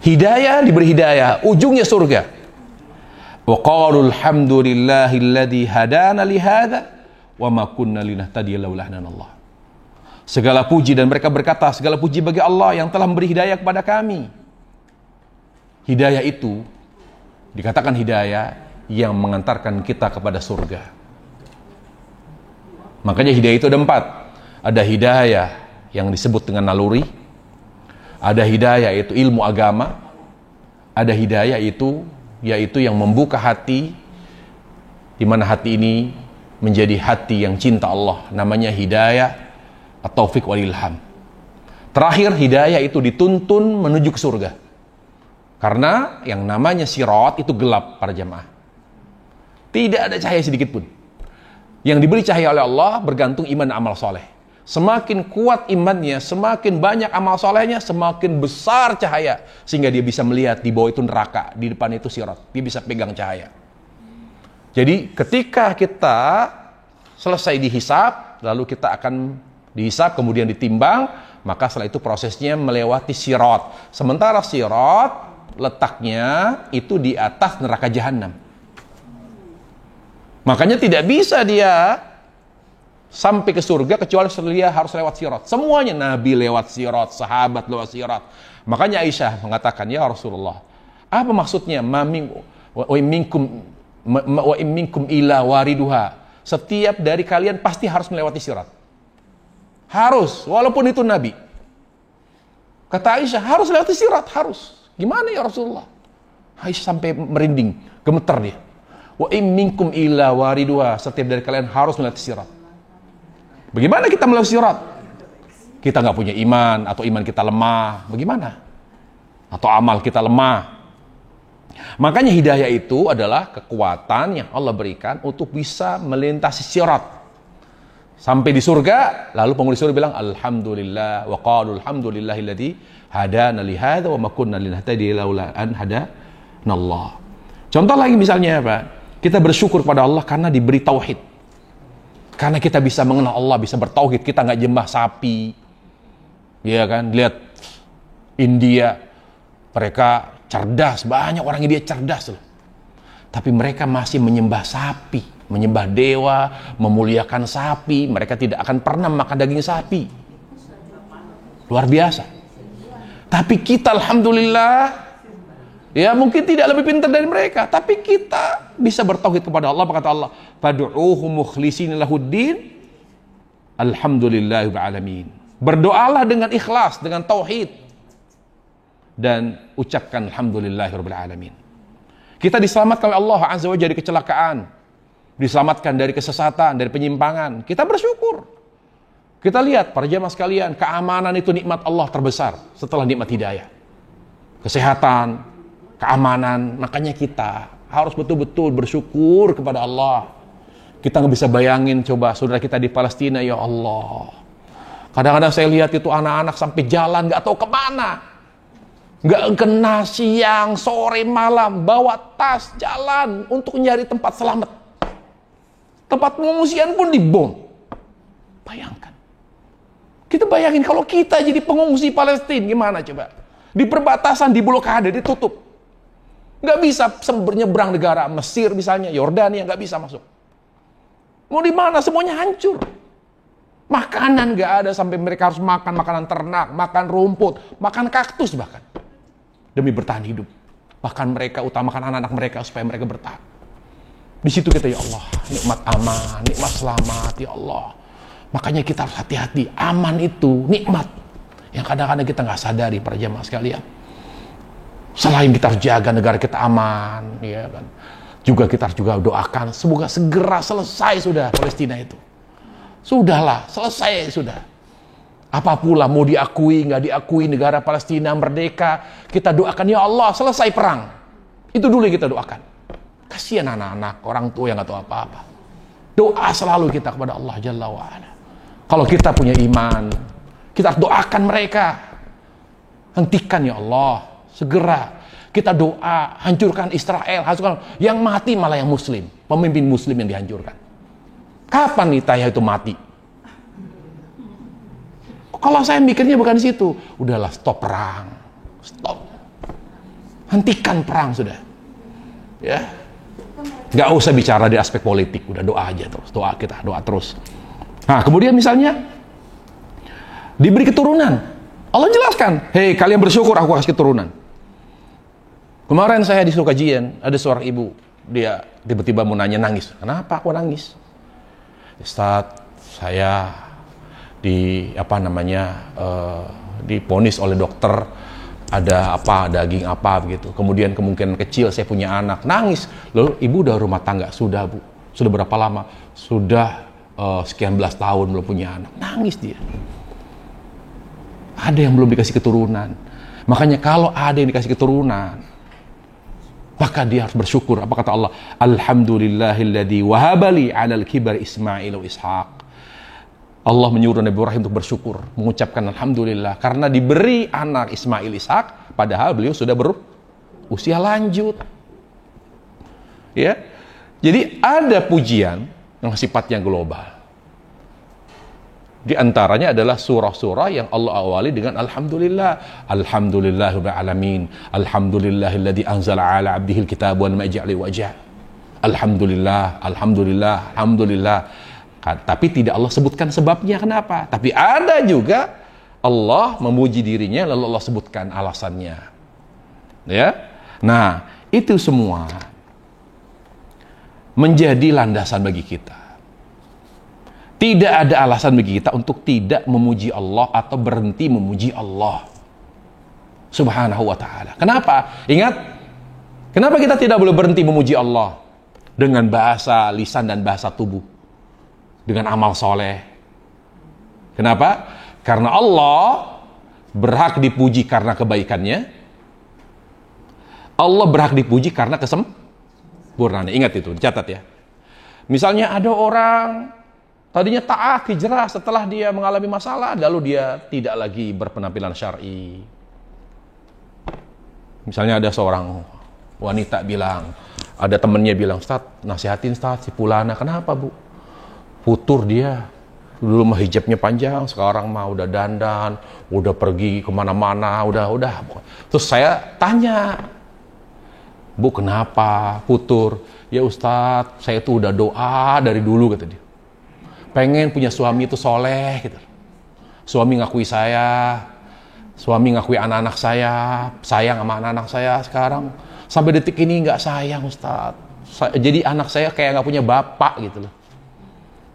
Hidayah, diberi hidayah, ujungnya surga. Wa qalu alhamdulillahilladzi hadana li hadza wa ma kunna linahtadiya laula an Allah. Segala puji, dan mereka berkata, segala puji bagi Allah yang telah memberi hidayah kepada kami. Hidayah itu dikatakan hidayah yang mengantarkan kita kepada surga. Makanya hidayah itu ada 4. Ada hidayah yang disebut dengan naluri, ada hidayah yaitu ilmu agama, ada hidayah yaitu yang membuka hati, di mana hati ini menjadi hati yang cinta Allah, namanya hidayah at-taufiq wal ilham. Terakhir, hidayah itu dituntun menuju ke surga. Karena yang namanya sirat itu gelap para jamaah. Tidak ada cahaya sedikit pun. Yang diberi cahaya oleh Allah bergantung iman dan amal soleh. Semakin kuat imannya, semakin banyak amal solehnya, semakin besar cahaya. Sehingga dia bisa melihat di bawah itu neraka, di depan itu sirat. Dia bisa pegang cahaya. Jadi ketika kita selesai dihisab, lalu kita akan dihisab, kemudian ditimbang, maka setelah itu prosesnya melewati sirat. Sementara sirat letaknya itu di atas neraka jahanam. Makanya tidak bisa dia sampai ke surga kecuali dia harus lewat sirat. Semuanya Nabi lewat sirat, sahabat lewat sirat. Makanya Aisyah mengatakan, ya Rasulullah, apa maksudnya wa minkum ila wariduha? Setiap dari kalian pasti harus melewati sirat. Harus, walaupun itu Nabi. Kata Aisyah, harus lewati sirat, harus. Gimana ya Rasulullah? Aisyah sampai merinding, gemeter dia. Wa minkum ila wariduha, setiap dari kalian harus melewati sirat. Bagaimana kita melewati sirat? Kita nggak punya iman, atau iman kita lemah, bagaimana? Atau amal kita lemah. Makanya hidayah itu adalah kekuatan yang Allah berikan untuk bisa melintasi sirat. Sampai di surga, lalu penghuni surga bilang, alhamdulillah, wa qalu alhamdulillahilladzi hadana li hadza wa ma kunna linahtadiya laula an hadanallah. Contoh lagi misalnya apa? Kita bersyukur pada Allah karena diberi tauhid. Karena kita bisa mengenal Allah, bisa bertauhid, kita nggak nyembah sapi. Ya kan? Lihat India, mereka cerdas, banyak orang India cerdas loh. Tapi mereka masih menyembah sapi, menyembah dewa, memuliakan sapi. Mereka tidak akan pernah makan daging sapi. Luar biasa. Tapi kita alhamdulillah, ya mungkin tidak lebih pintar dari mereka, tapi kita bisa bertauhid kepada Allah. Kata Allah, fad'uuhu mukhlishina lahuddin alhamdulillahil alamin. Berdoalah dengan ikhlas, dengan tauhid, dan ucapkan alhamdulillahirabbil alamin. Kita diselamatkan oleh Allah azza wa jalla dari kecelakaan, diselamatkan dari kesesatan, dari penyimpangan. Kita bersyukur. Kita lihat para jamaah sekalian, keamanan itu nikmat Allah terbesar setelah nikmat hidayah. Kesehatan, keamanan, makanya kita harus betul-betul bersyukur kepada Allah. Kita nggak bisa bayangin, coba saudara kita di Palestina, ya Allah. Kadang-kadang saya lihat itu anak-anak sampai jalan nggak tahu kemana, nggak kena siang, sore, malam, bawa tas jalan untuk nyari tempat selamat. Tempat pengungsian pun dibom. Bayangkan. Kita bayangin kalau kita jadi pengungsi Palestina, gimana coba? Di perbatasan, di blokade, ditutup. Nggak bisa nyebrang negara, Mesir misalnya, Yordania nggak bisa masuk. Mau di mana? Semuanya hancur. Makanan nggak ada, sampai mereka harus makan makanan ternak, makan rumput, makan kaktus bahkan. Demi bertahan hidup. Bahkan mereka utamakan anak-anak mereka supaya mereka bertahan. Di situ kita, ya Allah, nikmat aman, nikmat selamat, ya Allah. Makanya kita harus hati-hati. Aman itu nikmat yang kadang-kadang kita nggak sadari para jamaah sekalian. Selain kita harus jaga negara kita aman, ya kan, juga kita harus juga doakan semoga segera selesai sudah Palestina itu. Sudahlah, selesai sudah. Apa pula mau diakui nggak diakui negara Palestina merdeka, kita doakan ya Allah selesai perang. Itu dulu yang kita doakan. Kasihan anak-anak, orang tua yang nggak tahu apa-apa. Doa selalu kita kepada Allah Jalla wa'ala. Kalau kita punya iman, kita harus doakan mereka. Hentikan ya Allah, segera. Kita doa, hancurkan Israel, hancurkan. Yang mati malah yang muslim, pemimpin muslim yang dihancurkan. Kapan Netanyahu itu mati? Kalau saya mikirnya bukan di situ, udahlah stop perang. Stop. Hentikan perang sudah. Ya. Nggak usah bicara di aspek politik, udah doa aja terus. Doa kita, doa terus. Nah, kemudian misalnya diberi keturunan. Allah jelaskan, hei kalian bersyukur aku kasih keturunan. Kemarin saya disuruh kajian, ada seorang ibu, dia tiba-tiba mau nanya, nangis. Kenapa aku nangis? Ustaz, saya diponis oleh dokter ada daging apa begitu. Kemudian kemungkinan kecil saya punya anak, nangis. Lalu ibu udah rumah tangga, sudah Bu. Sudah berapa lama? Sudah sekian belas tahun belum punya anak. Nangis dia. Ada yang belum dikasih keturunan. Makanya kalau ada yang dikasih keturunan, maka dia harus bersyukur. Apa kata Allah? Alhamdulillahilladzi wahabali 'alal kibari Ismail wa Ishaq. Allah menyuruh Nabi Ibrahim untuk bersyukur, mengucapkan alhamdulillah karena diberi anak Ismail Ishak, padahal beliau sudah berusia lanjut. Ya. Jadi ada pujian yang sifatnya global. Di antaranya adalah surah-surah yang Allah awali dengan alhamdulillah. Alhamdulillahirabbil alamin. Alhamdulillahilladzi anzala 'ala 'abdihil kitaba wa lam yaj'al wajha. Alhamdulillah, alhamdulillah, alhamdulillah. Tapi tidak Allah sebutkan sebabnya kenapa. Tapi ada juga Allah memuji dirinya lalu Allah sebutkan alasannya. Ya. Nah, itu semua menjadi landasan bagi kita. Tidak ada alasan bagi kita untuk tidak memuji Allah atau berhenti memuji Allah Subhanahu wa ta'ala. Kenapa? Ingat, kenapa kita tidak boleh berhenti memuji Allah dengan bahasa lisan dan bahasa tubuh, dengan amal soleh? Kenapa? Karena Allah berhak dipuji karena kebaikannya. Allah berhak dipuji karena kesempurnaannya. Ingat itu, dicatat ya. Misalnya ada orang tadinya taat, hijrah, setelah dia mengalami masalah, lalu dia tidak lagi berpenampilan syar'i. Misalnya ada seorang wanita bilang, ada temennya bilang, Ustaz, nasihatin Ustaz, si Pulana, kenapa Bu? Futur dia, dulu mah hijabnya panjang, sekarang mah udah dandan, udah pergi kemana-mana, udah. Terus saya tanya, Bu kenapa futur? Ya Ustaz, saya tuh udah doa dari dulu, kata dia. Pengen punya suami itu soleh gitu. Suami ngakui saya, suami ngakui anak-anak saya, sayang sama anak-anak saya. Sekarang sampai detik ini nggak sayang Ustaz. Jadi anak saya kayak nggak punya bapak gitu loh.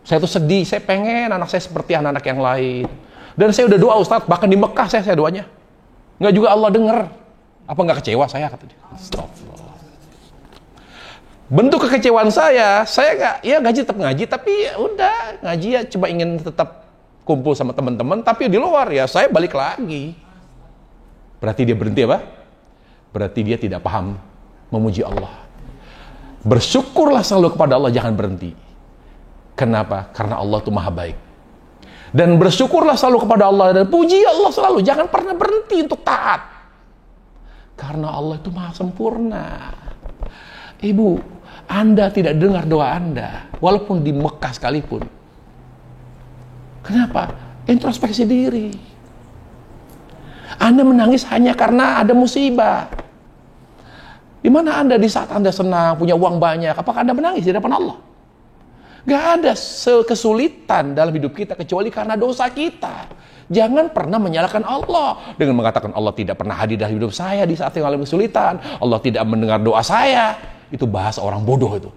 Saya tuh sedih, saya pengen anak saya seperti anak-anak yang lain. Dan saya udah doa Ustaz, bahkan di Mekah saya doanya. Nggak juga Allah denger. Apa nggak kecewa saya, kata dia. Astagfirullah. Bentuk kekecewaan saya ngaji tetap ngaji, tapi ya udah ngaji ya coba ingin tetap kumpul sama teman-teman, tapi di luar ya saya balik lagi. Berarti dia berhenti apa? Berarti dia tidak paham memuji Allah. Bersyukurlah selalu kepada Allah, jangan berhenti. Kenapa? Karena Allah itu maha baik. Dan bersyukurlah selalu kepada Allah dan puji Allah selalu, jangan pernah berhenti untuk taat. Karena Allah itu maha sempurna. Ibu, Anda tidak dengar doa Anda, walaupun di Mekah sekalipun. Kenapa? Introspeksi diri. Anda menangis hanya karena ada musibah. Di mana Anda di saat Anda senang, punya uang banyak, apakah Anda menangis di depan Allah? Gak ada kesulitan dalam hidup kita kecuali karena dosa kita. Jangan pernah menyalahkan Allah dengan mengatakan Allah tidak pernah hadir dalam hidup saya di saat yang mengalami kesulitan. Allah tidak mendengar doa saya. Itu bahasa orang bodoh itu.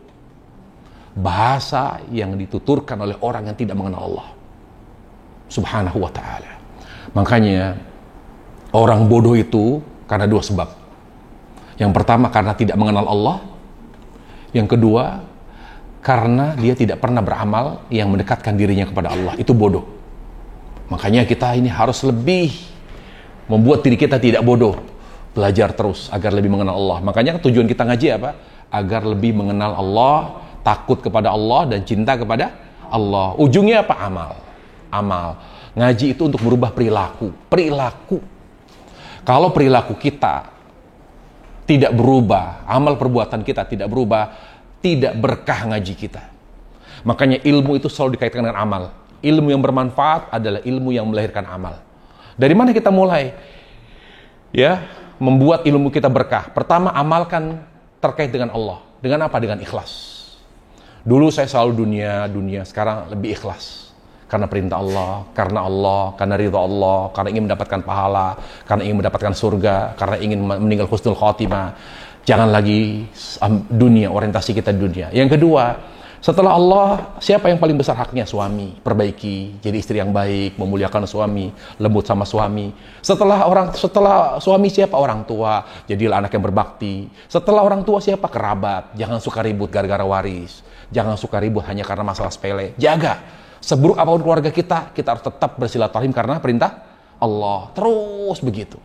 Bahasa yang dituturkan oleh orang yang tidak mengenal Allah Subhanahu wa ta'ala. Makanya orang bodoh itu karena dua sebab. Yang pertama karena tidak mengenal Allah. Yang kedua karena dia tidak pernah beramal yang mendekatkan dirinya kepada Allah. Itu bodoh. Makanya kita ini harus lebih membuat diri kita tidak bodoh. Belajar terus agar lebih mengenal Allah. Makanya tujuan kita ngaji apa? Agar lebih mengenal Allah, takut kepada Allah, dan cinta kepada Allah. Ujungnya apa? Amal. Ngaji itu untuk merubah perilaku. Kalau perilaku kita tidak berubah, amal perbuatan kita tidak berubah, tidak berkah ngaji kita. Makanya ilmu itu selalu dikaitkan dengan amal. Ilmu yang bermanfaat adalah ilmu yang melahirkan amal. Dari mana kita mulai? Ya, membuat ilmu kita berkah. Pertama, amalkan terkait dengan Allah. Dengan apa? Dengan ikhlas. Dulu saya selalu dunia, sekarang lebih ikhlas. Karena perintah Allah, karena ridha Allah, karena ingin mendapatkan pahala, karena ingin mendapatkan surga, karena ingin meninggal husnul khotimah. Jangan lagi dunia, orientasi kita dunia. Yang kedua, setelah Allah, siapa yang paling besar haknya? Suami. Perbaiki, jadi istri yang baik, memuliakan suami, lembut sama suami. Setelah suami, siapa? Orang tua. Jadilah anak yang berbakti. Setelah orang tua, siapa? Kerabat. Jangan suka ribut gara-gara waris. Jangan suka ribut hanya karena masalah sepele. Jaga. Seburuk apapun keluarga kita harus tetap bersilaturahim karena perintah Allah. Terus begitu.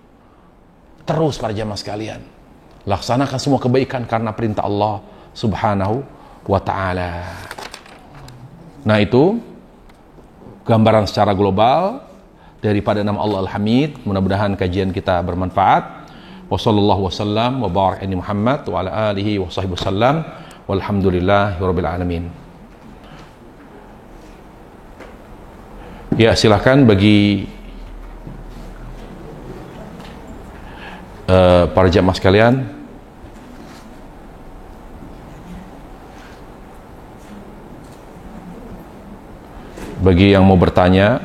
Terus para jamaah sekalian. Laksanakan semua kebaikan karena perintah Allah Subhanahu wa ta'ala. Nah, itu gambaran secara global daripada nama Allah Al-Hamid. Mudah-mudahan kajian kita bermanfaat. Wassallallahu wasallam wa barak ala Muhammad wa ala alihi wa sahbihi wasallam. Walhamdulillahirabbil alamin. Ya, silakan bagi para jamaah sekalian. Bagi yang mau bertanya,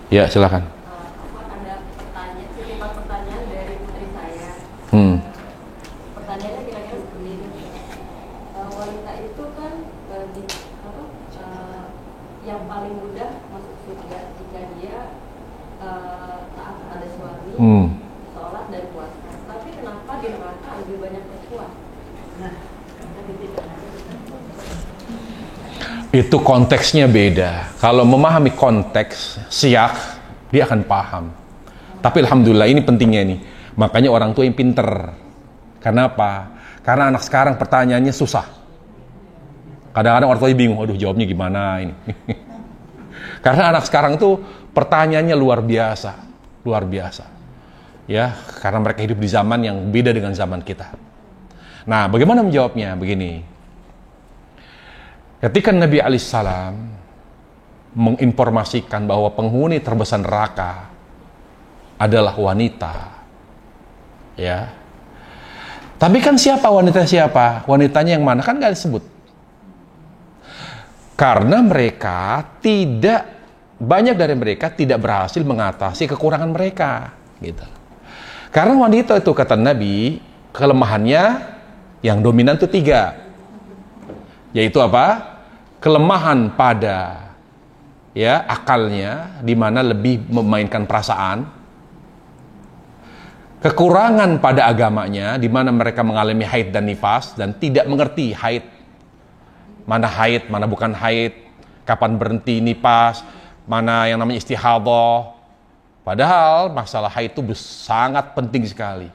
ya silakan. Ada pertanyaan dari putri saya. Pertanyaannya kira-kira seperti ini. Wanita itu kan yang paling mudah masuk surga jika dia taat pada suami, sholat dan puasa. Tapi kenapa di neraka lebih banyak perempuan? Itu konteksnya beda. Kalau memahami konteks siyak, dia akan paham. Tapi alhamdulillah ini pentingnya nih. Makanya orang tua yang pinter. Kenapa? Karena anak sekarang pertanyaannya susah. Kadang-kadang orang tua bingung, aduh jawabnya gimana ini. Karena anak sekarang tuh pertanyaannya luar biasa. Luar biasa. Ya, karena mereka hidup di zaman yang beda dengan zaman kita. Nah, bagaimana menjawabnya? Begini. Ketika Nabi alaihissalam menginformasikan bahwa penghuni terbesar neraka adalah wanita, ya. Tapi kan siapa wanita siapa? Wanitanya yang mana? Kan nggak disebut. Karena mereka banyak dari mereka tidak berhasil mengatasi kekurangan mereka, gitu. Karena wanita itu kata Nabi kelemahannya yang dominan itu 3. Yaitu apa? Kelemahan pada akalnya, di mana lebih memainkan perasaan. Kekurangan pada agamanya, di mana mereka mengalami haid dan nifas dan tidak mengerti haid. Mana haid, mana bukan haid, kapan berhenti nifas, mana yang namanya istihadhah. Padahal masalah haid itu sangat penting sekali.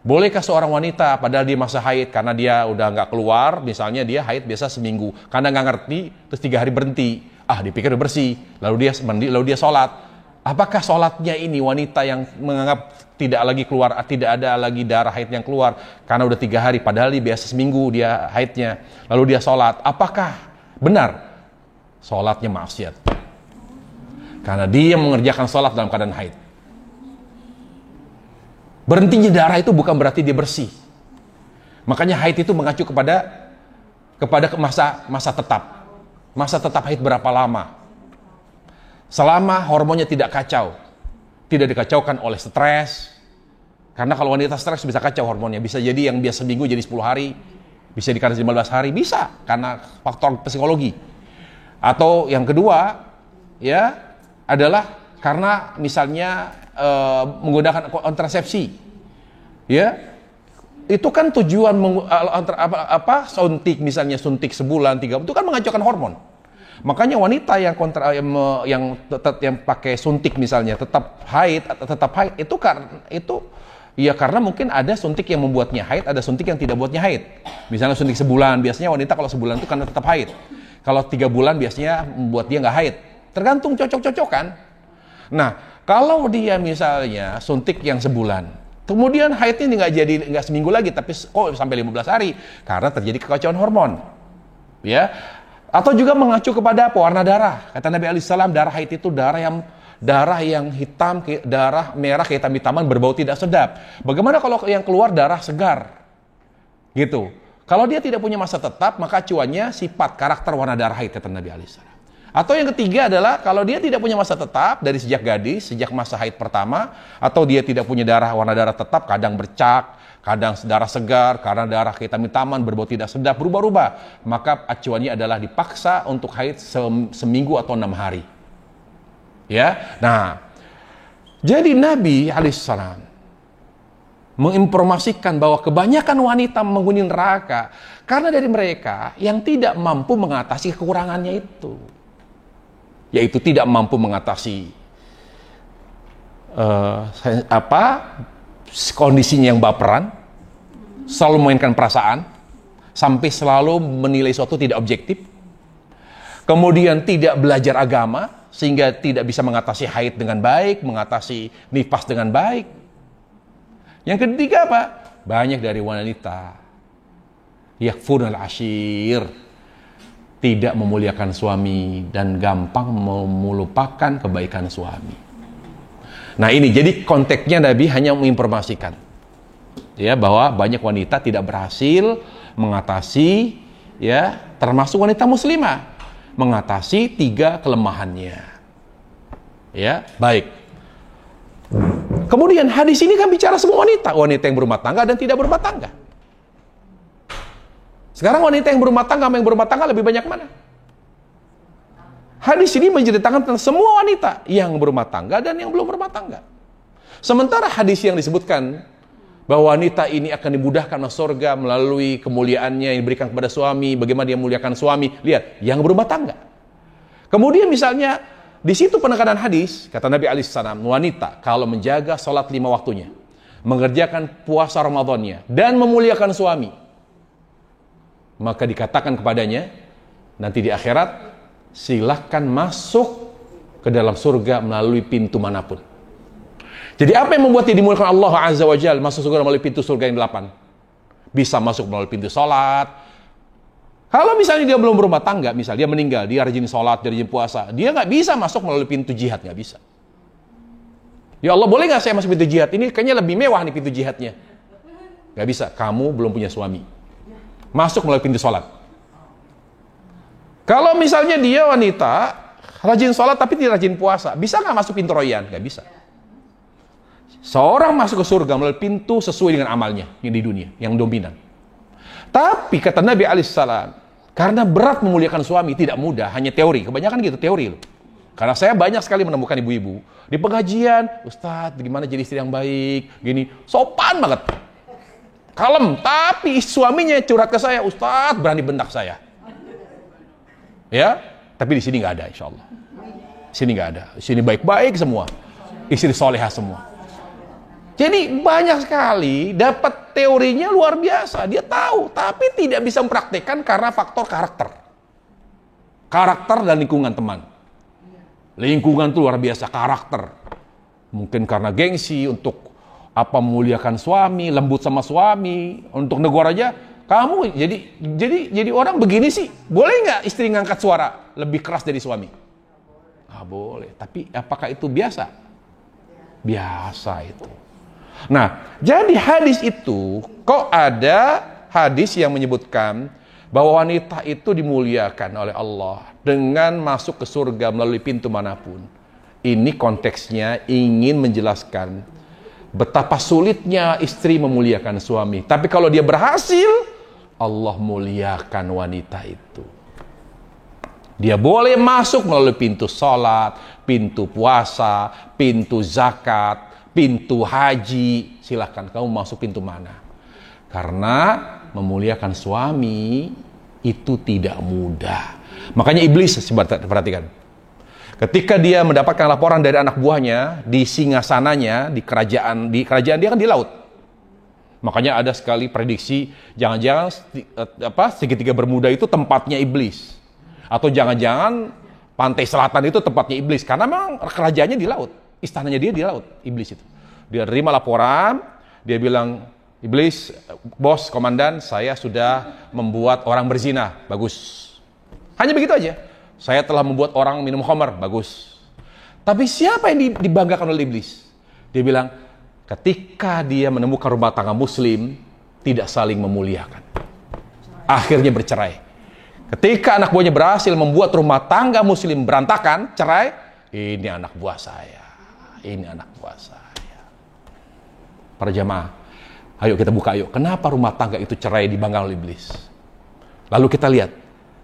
Bolehkah seorang wanita padahal dia masa haid karena dia udah nggak keluar, misalnya dia haid biasa seminggu, karena nggak ngerti, terus 3 hari berhenti, dipikir udah bersih, lalu dia mandi, lalu dia sholat. Apakah sholatnya ini wanita yang menganggap tidak lagi keluar, tidak ada lagi darah haid yang keluar karena udah 3 hari, padahal dia biasa seminggu dia haidnya, lalu dia sholat, apakah benar sholatnya maksiat? Karena dia mengerjakan sholat dalam keadaan haid. Berhentinya darah itu bukan berarti dia bersih. Makanya haid itu mengacu kepada masa tetap. Masa tetap haid berapa lama? Selama hormonnya tidak kacau. Tidak dikacaukan oleh stres. Karena kalau wanita stres bisa kacau hormonnya. Bisa jadi yang biasa minggu jadi 10 hari. Bisa dikasih 15 hari. Bisa. Karena faktor psikologi. Atau yang kedua, adalah karena misalnya menggunakan kontrasepsi, itu kan tujuan suntik, misalnya suntik sebulan 3 itu kan mengacaukan hormon. Makanya wanita yang pakai suntik misalnya tetap haid itu karena mungkin ada suntik yang membuatnya haid, ada suntik yang tidak buatnya haid. Misalnya suntik sebulan, biasanya wanita kalau sebulan itu karena tetap haid. Kalau 3 bulan biasanya membuat dia nggak haid. Tergantung cocok-cocokan. Nah, kalau dia misalnya suntik yang sebulan, kemudian haidnya nggak seminggu lagi, tapi sampai 15 hari, karena terjadi kekacauan hormon. Atau juga mengacu kepada warna darah. Kata Nabi alaihissalam, darah haid itu darah yang hitam, darah merah kehitam-hitaman berbau tidak sedap. Bagaimana kalau yang keluar darah segar? Gitu. Kalau dia tidak punya masa tetap, maka acuannya sifat karakter warna darah haid, kata Nabi alaihissalam. Atau yang ketiga adalah kalau dia tidak punya masa tetap dari sejak gadis, sejak masa haid pertama, atau dia tidak punya warna darah tetap, kadang bercak, kadang darah segar, karena darah kehitam-hitaman berbau tidak sedap, berubah-ubah, maka acuannya adalah dipaksa untuk haid seminggu atau 6 hari. Ya, nah, jadi Nabi alaihissalam menginformasikan bahwa kebanyakan wanita menghuni neraka karena dari mereka yang tidak mampu mengatasi kekurangannya itu, yaitu tidak mampu mengatasi kondisinya yang baperan, selalu memainkan perasaan, sampai selalu menilai sesuatu tidak objektif, kemudian tidak belajar agama sehingga tidak bisa mengatasi haid dengan baik, mengatasi nifas dengan baik. Yang ketiga apa? Banyak dari wanita yakfurnal ashir, tidak memuliakan suami dan gampang melupakan kebaikan suami. Nah ini jadi konteksnya Nabi hanya menginformasikan ya bahwa banyak wanita tidak berhasil mengatasi, ya termasuk wanita muslimah, mengatasi 3 kelemahannya. Ya, baik. Kemudian hadis ini kan bicara semua wanita yang berumah tangga dan tidak berumah tangga. Sekarang wanita yang berumah tangga sama yang berumah tangga lebih banyak mana? Hadis ini menceritakan tentang semua wanita yang berumah tangga dan yang belum berumah tangga. Sementara hadis yang disebutkan bahwa wanita ini akan dimudahkan masuk surga melalui kemuliaannya yang diberikan kepada suami, bagaimana dia memuliakan suami, lihat, yang berumah tangga. Kemudian misalnya di situ penekanan hadis, kata Nabi alaihissalam, wanita kalau menjaga sholat 5 waktunya, mengerjakan puasa Ramadannya, dan memuliakan suami, maka dikatakan kepadanya, nanti di akhirat, silahkan masuk ke dalam surga melalui pintu manapun. Jadi apa yang membuat dia dimuliakan Allah Azza wa Jalla, masuk surga melalui pintu surga yang 8? Bisa masuk melalui pintu sholat. Kalau misalnya dia belum berumah tangga, misalnya dia meninggal, dia rajin sholat, dia rajin puasa, dia nggak bisa masuk melalui pintu jihad, nggak bisa. Ya Allah, boleh nggak saya masuk pintu jihad? Ini kayaknya lebih mewah nih pintu jihadnya. Nggak bisa, kamu belum punya suami. Masuk melalui pintu sholat. Kalau misalnya dia wanita, rajin sholat tapi tidak rajin puasa, bisa nggak masuk pintu royan? Nggak bisa. Seorang masuk ke surga melalui pintu sesuai dengan amalnya yang di dunia, yang dominan. Tapi kata Nabi alaihissalam, karena berat memuliakan suami, tidak mudah, hanya teori. Kebanyakan gitu, teori loh. Karena saya banyak sekali menemukan ibu-ibu di pengajian, Ustadz, gimana jadi istri yang baik, gini, sopan banget, kalem, tapi suaminya curhat ke saya, Ustadz berani bentak saya. Ya, tapi di sini nggak ada, insya Allah. Di sini nggak ada, di sini baik-baik semua, istri solehah semua. Jadi banyak sekali dapat teorinya luar biasa, dia tahu, tapi tidak bisa mempraktekkan karena faktor karakter. Karakter dan lingkungan teman. Lingkungan itu luar biasa, karakter. Mungkin karena gengsi untuk memuliakan suami, lembut sama suami, untuk negur aja, kamu jadi orang begini sih, boleh nggak istri ngangkat suara lebih keras dari suami? Ah, boleh, tapi apakah itu biasa? Biasa itu. Nah, jadi hadis itu, kok ada hadis yang menyebutkan bahwa wanita itu dimuliakan oleh Allah dengan masuk ke surga melalui pintu manapun. Ini konteksnya ingin menjelaskan betapa sulitnya istri memuliakan suami. Tapi kalau dia berhasil, Allah muliakan wanita itu. Dia boleh masuk melalui pintu sholat, pintu puasa, pintu zakat, pintu haji. Silahkan kamu masuk pintu mana. Karena memuliakan suami itu tidak mudah. Makanya iblis, perhatikan, ketika dia mendapatkan laporan dari anak buahnya di singgasananya, di kerajaan dia kan di laut. Makanya ada sekali prediksi, jangan-jangan segitiga Bermuda itu tempatnya iblis, atau jangan-jangan pantai selatan itu tempatnya iblis, karena memang kerajaannya di laut, istananya dia di laut, iblis itu. Dia terima laporan, dia bilang, iblis, bos, komandan, saya sudah membuat orang berzina, bagus. Hanya begitu aja. Saya telah membuat orang minum khamar, bagus. Tapi siapa yang dibanggakan oleh iblis? Dia bilang, ketika dia menemukan rumah tangga muslim, tidak saling memuliakan. Akhirnya bercerai. Ketika anak buahnya berhasil membuat rumah tangga muslim berantakan, cerai, ini anak buah saya. Ini anak buah saya. Para jamaah, ayo kita buka yuk. Kenapa rumah tangga itu cerai dibanggakan oleh iblis? Lalu kita lihat,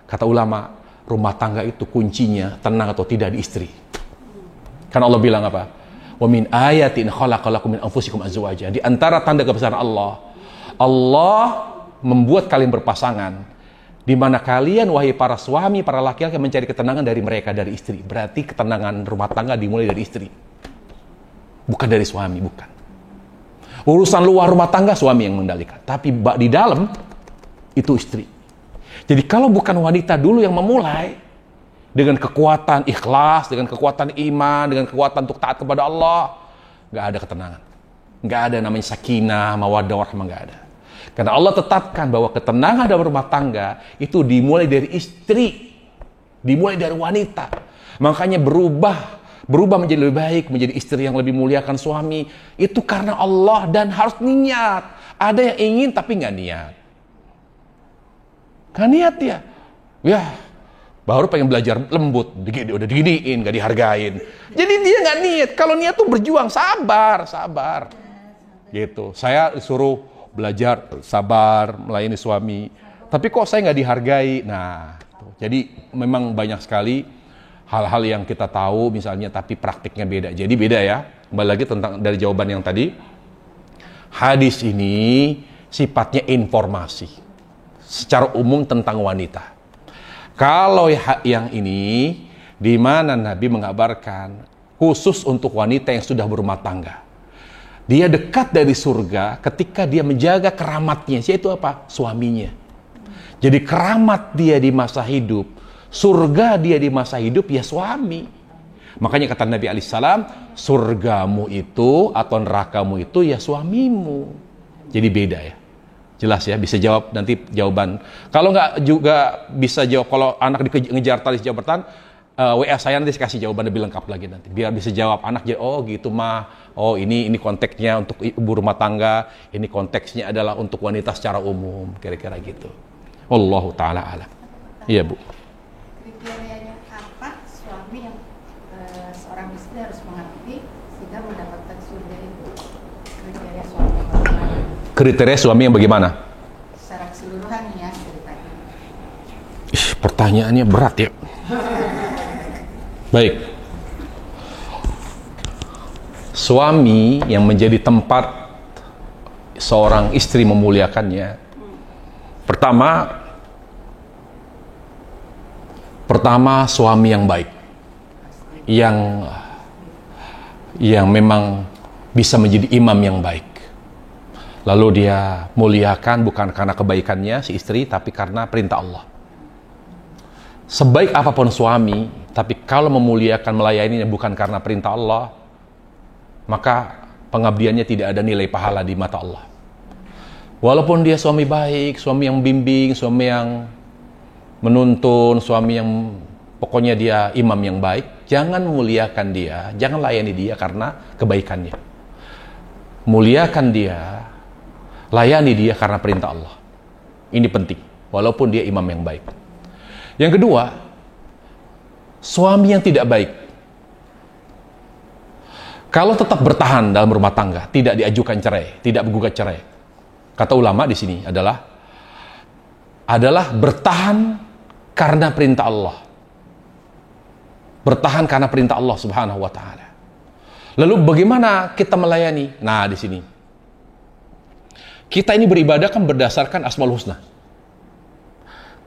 kata ulama, rumah tangga itu kuncinya tenang atau tidak di istri. Kan Allah bilang apa? Wa min ayatin khalaqalakum min anfusikum azwaja. Di antara tanda kebesaran Allah, Allah membuat kalian berpasangan, di mana kalian wahai para suami, para laki-laki mencari ketenangan dari mereka, dari istri. Berarti ketenangan rumah tangga dimulai dari istri. Bukan dari suami, bukan. Urusan luar rumah tangga suami yang mengendalikan, tapi di dalam itu istri. Jadi kalau bukan wanita dulu yang memulai dengan kekuatan ikhlas, dengan kekuatan iman, dengan kekuatan untuk taat kepada Allah, nggak ada ketenangan, nggak ada namanya sakinah, mawaddah warahmah, nggak ada. Karena Allah tetapkan bahwa ketenangan dalam rumah tangga itu dimulai dari istri, dimulai dari wanita. Makanya berubah menjadi lebih baik, menjadi istri yang lebih muliakan suami. Itu karena Allah dan harus niat. Ada yang ingin tapi nggak niat. Nggak niat dia. Ya, baru pengen belajar lembut, udah diginiin, nggak dihargain. Jadi dia nggak niat. Kalau niat tuh berjuang, sabar. Gitu. Saya disuruh belajar sabar, melayani suami. Tapi kok saya nggak dihargai? Nah, tuh. Jadi memang banyak sekali hal-hal yang kita tahu misalnya, tapi praktiknya beda. Jadi beda ya. Kembali lagi tentang dari jawaban yang tadi. Hadis ini sifatnya informasi secara umum tentang wanita. Kalau yang ini, di mana Nabi mengabarkan khusus untuk wanita yang sudah berumah tangga. Dia dekat dari surga ketika dia menjaga keramatnya, yaitu apa? Suaminya. Jadi keramat dia di masa hidup, surga dia di masa hidup, ya suami. Makanya kata Nabi alaihissalam, surgamu itu atau nerakamu itu ya suamimu. Jadi beda ya. Jelas ya, bisa jawab nanti jawaban. Kalau nggak juga bisa jawab, kalau anak ngejar tali jabatan, WA saya nanti kasih jawaban lebih lengkap lagi nanti. Biar bisa jawab anak, oh gitu mah, oh ini konteksnya untuk ibu rumah tangga, ini konteksnya adalah untuk wanita secara umum, kira-kira gitu. Wallahu ta'ala alam. Iya Bu. Kriterianya apa suami yang seorang istri harus mengerti sehingga mendapatkan surga itu? Kriteria suami yang bagaimana? Kriteria suami yang bagaimana? Secara keseluruhan ya ceritanya. Pertanyaannya berat ya. Baik. Suami yang menjadi tempat seorang istri memuliakannya. Pertama suami yang baik. Yang memang bisa menjadi imam yang baik. Lalu dia muliakan bukan karena kebaikannya si istri, tapi karena perintah Allah. Sebaik apapun suami, tapi kalau memuliakan, melayaninya bukan karena perintah Allah, maka pengabdiannya tidak ada nilai pahala di mata Allah. Walaupun dia suami baik, suami yang bimbing, suami yang menuntun, suami yang pokoknya dia imam yang baik, jangan muliakan dia, jangan layani dia karena kebaikannya. Muliakan dia, layani dia karena perintah Allah. Ini penting, walaupun dia imam yang baik. Yang kedua, suami yang tidak baik. Kalau tetap bertahan dalam rumah tangga, tidak diajukan cerai, tidak menggugat cerai. Kata ulama di sini adalah bertahan karena perintah Allah. Bertahan karena perintah Allah Subhanahu wa taala. Lalu bagaimana kita melayani? Nah, di sini. Kita ini beribadah kan berdasarkan Asmaul Husna.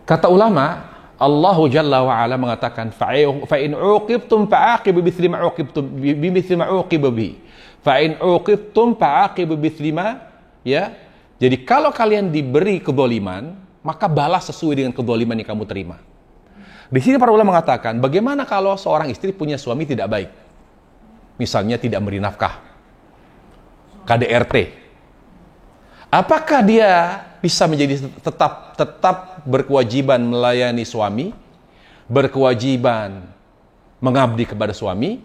Kata ulama, Allah Jalla wa Ala mengatakan, fa in uqibtum fa'aqibu bimithli ma uqibtum bimithli ma uqiba bihi. Fa in uqibtum fa'aqibu bimithli ma, ya. Jadi kalau kalian diberi kezaliman, maka balas sesuai dengan kezaliman yang kamu terima. Di sini para ulama mengatakan, bagaimana kalau seorang istri punya suami tidak baik? Misalnya tidak memberi nafkah, KDRT. Apakah dia bisa menjadi tetap berkewajiban melayani suami berkewajiban mengabdi kepada suami,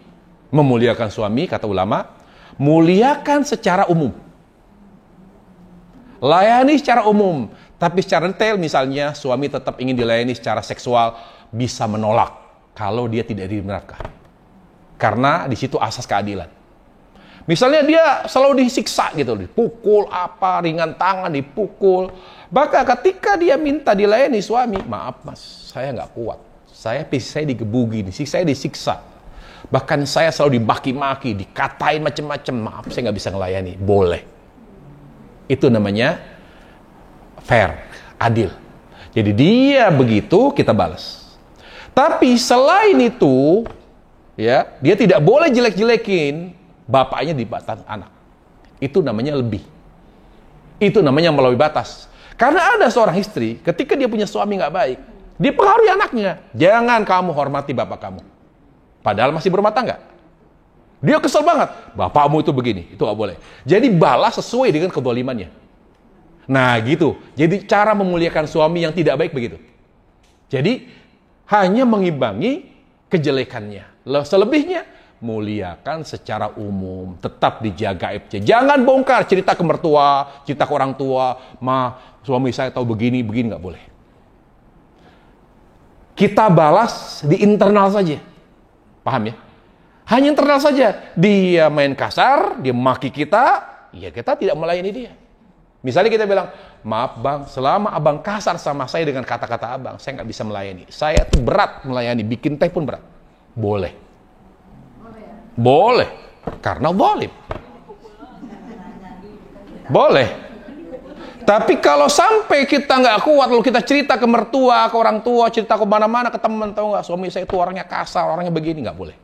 memuliakan suami, kata ulama, muliakan secara umum. Layani secara umum, tapi secara detail misalnya suami tetap ingin dilayani secara seksual, bisa menolak kalau dia tidak diberi nafkah. Karena di situ asas keadilan. Misalnya dia selalu disiksa gitu, dipukul apa, ringan tangan, dipukul. Maka ketika dia minta dilayani suami, maaf mas, saya nggak kuat. Saya digebuki, saya disiksa. Bahkan saya selalu dimaki-maki, dikatain macam-macam. Maaf, saya nggak bisa ngelayani. Boleh. Itu namanya fair, adil. Jadi dia begitu, kita balas. Tapi selain itu, ya, dia tidak boleh jelek-jelekin bapaknya di batas anak. Itu namanya lebih. Itu namanya melampaui batas. Karena ada seorang istri, ketika dia punya suami nggak baik, dia pengaruhi anaknya. Jangan kamu hormati bapak kamu. Padahal masih berumah tangga. Dia kesel banget. Bapakmu itu begini, itu nggak boleh. Jadi balas sesuai dengan kezalimannya. Nah gitu. Jadi cara memuliakan suami yang tidak baik begitu. Jadi hanya mengimbangi kejelekannya. Selebihnya muliakan secara umum, tetap dijaga aibnya. Jangan bongkar cerita ke mertua, cerita ke orang tua, suami saya tahu begini nggak boleh. Kita balas di internal saja. Paham ya? Hanya internal saja. Dia main kasar, dia maki kita, ya kita tidak melayani dia. Misalnya kita bilang, maaf bang, selama abang kasar sama saya dengan kata-kata abang, saya nggak bisa melayani. Saya tuh berat melayani, bikin teh pun berat. Boleh. Boleh. Karena zalim. Boleh. Tapi kalau sampai kita nggak kuat, lalu kita cerita ke mertua, ke orang tua, cerita ke mana-mana, ke teman, tahu nggak, suami saya itu orangnya kasar, orangnya begini, nggak boleh.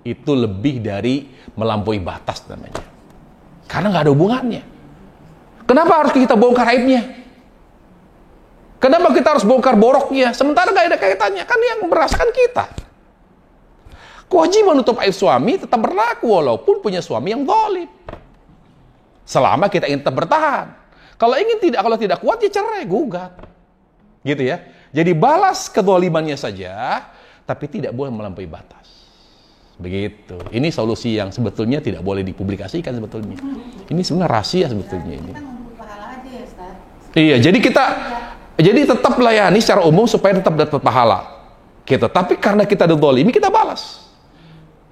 Itu lebih dari melampaui batas namanya. Karena nggak ada hubungannya. Kenapa harus kita bongkar aibnya? Kenapa kita harus bongkar boroknya? Sementara nggak ada kaitannya, kan yang merasakan kita. Kewajiban untuk aib suami tetap berlaku walaupun punya suami yang zalim. Selama kita ingin tetap bertahan. Kalau tidak kuat ya cerai, gugat. Gitu ya. Jadi balas kezalimannya saja, tapi tidak boleh melampaui batas. Begitu. Ini solusi yang sebetulnya tidak boleh dipublikasikan sebetulnya. Ini sebenarnya rahasia sebetulnya ini. Iya, jadi tetap layani secara umum supaya tetap dapat pahala. Gitu. Tapi karena kita dizalimi, kita balas.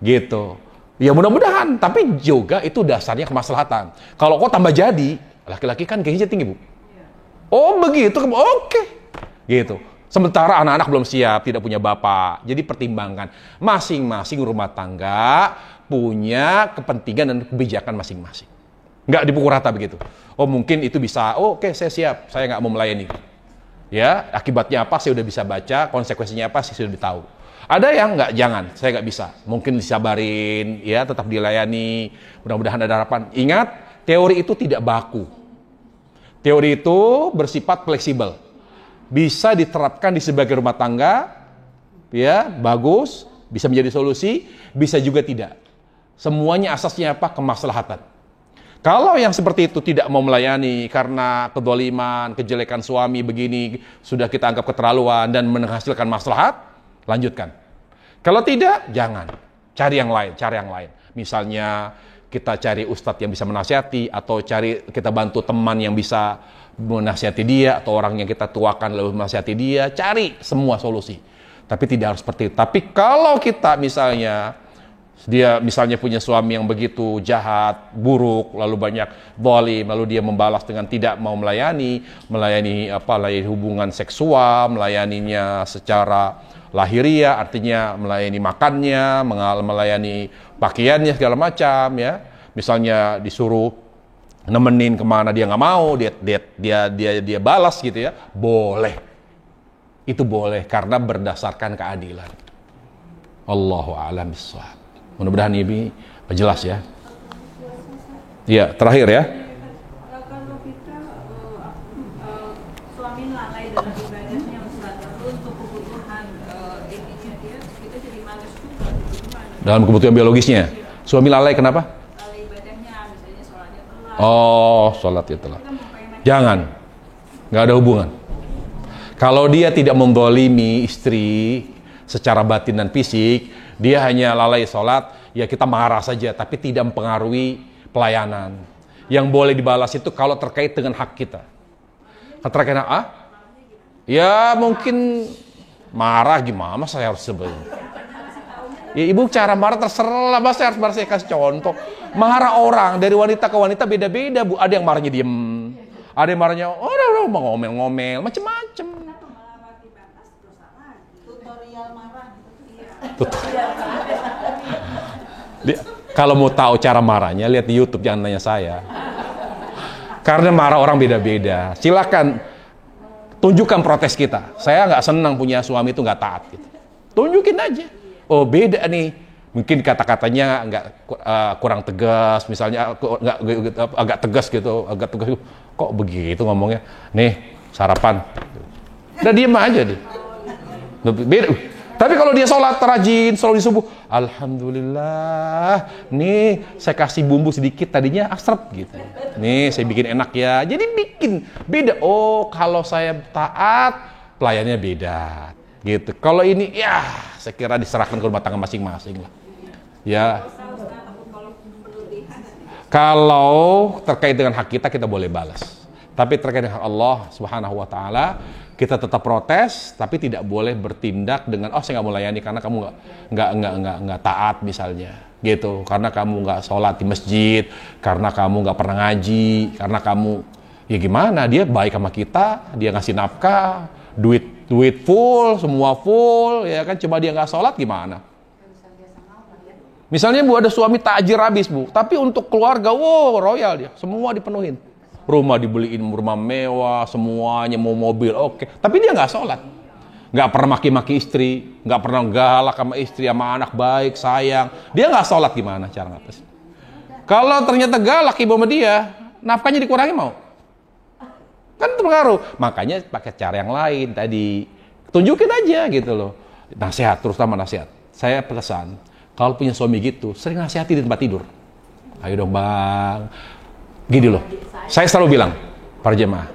Gitu. Ya mudah-mudahan, tapi juga itu dasarnya kemaslahatan. Kalau kok tambah jadi, laki-laki kan gajinya tinggi, Bu. Oh, begitu. Oke. Gitu. Sementara anak-anak belum siap, tidak punya bapak. Jadi pertimbangkan. Masing-masing rumah tangga punya kepentingan dan kebijakan masing-masing. Nggak dipukul rata begitu. Oh, mungkin itu bisa. Oh, oke, saya siap. Saya nggak mau melayani. Ya, akibatnya apa? Saya udah bisa baca. Konsekuensinya apa? Saya sudah tahu. Ada yang nggak, jangan. Saya nggak bisa. Mungkin disabarin, ya, tetap dilayani. Mudah-mudahan ada harapan. Ingat, teori itu tidak baku. Teori itu bersifat fleksibel. Bisa diterapkan di sebagai rumah tangga, ya, bagus, bisa menjadi solusi, bisa juga tidak. Semuanya asasnya apa? Kemaslahatan. Kalau yang seperti itu tidak mau melayani karena kedzaliman, kejelekan suami begini, sudah kita anggap keterlaluan dan menghasilkan maslahat, lanjutkan. Kalau tidak, jangan. Cari yang lain. Misalnya kita cari ustadz yang bisa menasihati, atau kita bantu teman yang bisa menasihati dia, atau orang yang kita tuakan lalu menasihati dia. Cari semua solusi. Tapi tidak harus seperti itu. Tapi kalau kita dia misalnya punya suami yang begitu jahat, buruk, lalu banyak zalim, lalu dia membalas dengan tidak mau melayani hubungan seksual, melayaninya secara lahiriah, artinya melayani makannya, melayani pakaiannya segala macam, ya. Misalnya disuruh nemenin kemana dia nggak mau, dia balas gitu ya, boleh. Itu boleh karena berdasarkan keadilan. Allahu a'lam bishawab. Mudah-mudahan ini jelas ya. Iya, terakhir ya. Kalau kita suami lalai dalam ibadahnya untuk kebutuhan intinya dia, kita jadi malas juga. Dalam kebutuhan biologisnya. Suami lalai kenapa? Lalai ibadahnya, misalnya sholatnya telat. Oh, sholatnya telat. Jangan. Nggak ada hubungan. Kalau dia tidak menzalimi istri, secara batin dan fisik, dia hanya lalai sholat, ya kita marah saja, tapi tidak mempengaruhi pelayanan. Yang boleh dibalas itu kalau terkait dengan hak kita. Terkait dengan ya mungkin marah gimana saya harus sebenarnya. Ya ibu cara marah terserah, mas saya harus saya kasih contoh. Marah orang dari wanita ke wanita beda-beda bu. Ada yang marahnya diem, ada yang marahnya udah ngomel-ngomel, macem-macem. Tutorial marah. Kalau mau tahu cara marahnya, lihat di YouTube, jangan nanya saya. Karena marah orang beda-beda. Silakan tunjukkan protes kita. Saya nggak senang punya suami itu nggak taat. Gitu. Tunjukin aja. Oh beda nih. Mungkin kata-katanya nggak kurang tegas, misalnya agak tegas gitu, Kok begitu ngomongnya? Nih sarapan. Udah diem aja deh. Beda. Tapi kalau dia sholat rajin, selalu di subuh, alhamdulillah, nih saya kasih bumbu sedikit, tadinya asrep gitu. Nih saya bikin enak ya, jadi bikin beda. Oh kalau saya taat, pelayannya beda, gitu. Kalau ini, ya saya kira diserahkan ke rumah tangga masing-masing lah. Ya. Kalau terkait dengan hak kita boleh balas. Tapi terkait dengan hak Allah Subhanahu wa Ta'ala, kita tetap protes, tapi tidak boleh bertindak dengan saya nggak mau layani karena kamu nggak taat misalnya, gitu. Karena kamu nggak sholat di masjid, karena kamu nggak pernah ngaji, karena kamu ya gimana? Dia baik sama kita, dia ngasih nafkah, duit full, semua full, ya kan? Coba dia nggak sholat gimana? Misalnya bu ada suami tajir habis bu, tapi untuk keluarga, royal dia, semua dipenuhin. Rumah dibeliin, rumah mewah, semuanya mau mobil, oke. Tapi dia nggak sholat. Nggak pernah maki-maki istri, nggak pernah galak sama istri, sama anak baik, sayang. Dia nggak sholat gimana cara ngapain? Kalau ternyata galak ibu sama dia, nafkahnya dikurangi mau? Kan terpengaruh. Makanya pakai cara yang lain tadi. Tunjukin aja gitu loh. Nasihat, terutama nasihat. Saya pesan, kalau punya suami gitu, sering nasihati di tempat tidur. Ayo dong bang. Gini loh, saya selalu bilang, para jemaah,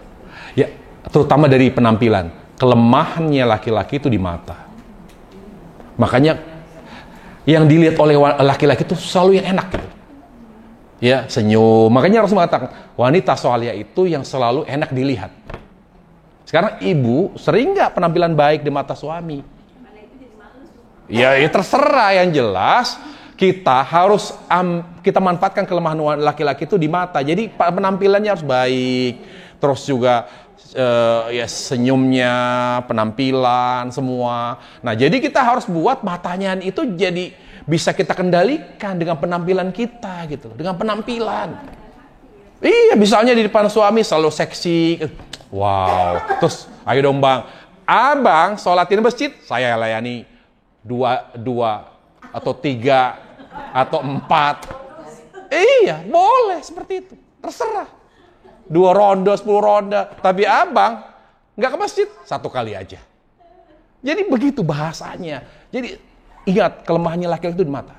ya terutama dari penampilan, kelemahannya laki-laki itu di mata. Makanya yang dilihat oleh laki-laki itu selalu yang enak gitu. Ya, senyum. Makanya harus mengatakan, wanita solihah itu yang selalu enak dilihat. Sekarang ibu sering nggak penampilan baik di mata suami? Ya terserah, yang jelas kita harus kita manfaatkan kelemahan laki-laki itu di mata. Jadi penampilannya harus baik. Terus juga ya senyumnya, penampilan semua. Nah, jadi kita harus buat matanya itu jadi bisa kita kendalikan dengan penampilan kita gitu, dengan penampilan. Iya, misalnya di depan suami selalu seksi. Wow. Terus ayo dong bang, abang sholatin masjid, saya layani dua atau 3 atau 4. Iya, boleh seperti itu. Terserah. 2 ronde, 10 ronde. Tapi abang nggak ke masjid 1 kali aja. Jadi begitu bahasanya. Jadi ingat, kelemahannya laki-laki itu di mata.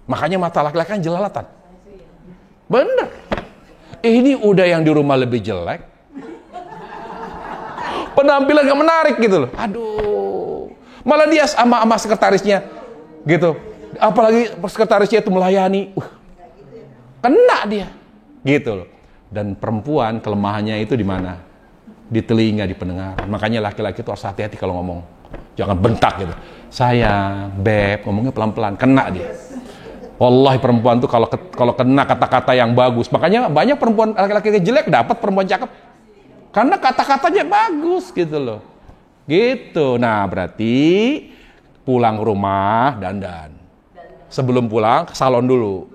Makanya mata laki-laki kan jelalatan. Bener. Ini udah yang di rumah lebih jelek. Penampilan gak menarik gitu loh. Aduh. Malah dia sama sekretarisnya gitu. Apalagi sekretarisnya itu melayani. Kena dia. Gitu loh. Dan perempuan kelemahannya itu di mana? Di telinga, di pendengaran. Makanya laki-laki itu harus hati-hati kalau ngomong. Jangan bentak gitu. Sayang, beb, ngomongnya pelan-pelan. Kena dia. Wallahi perempuan tuh kalau kena kata-kata yang bagus. Makanya banyak perempuan laki-laki jelek dapat perempuan cakep. Karena kata-katanya bagus gitu loh. Gitu. Nah, berarti pulang rumah dandan. Sebelum pulang ke salon dulu.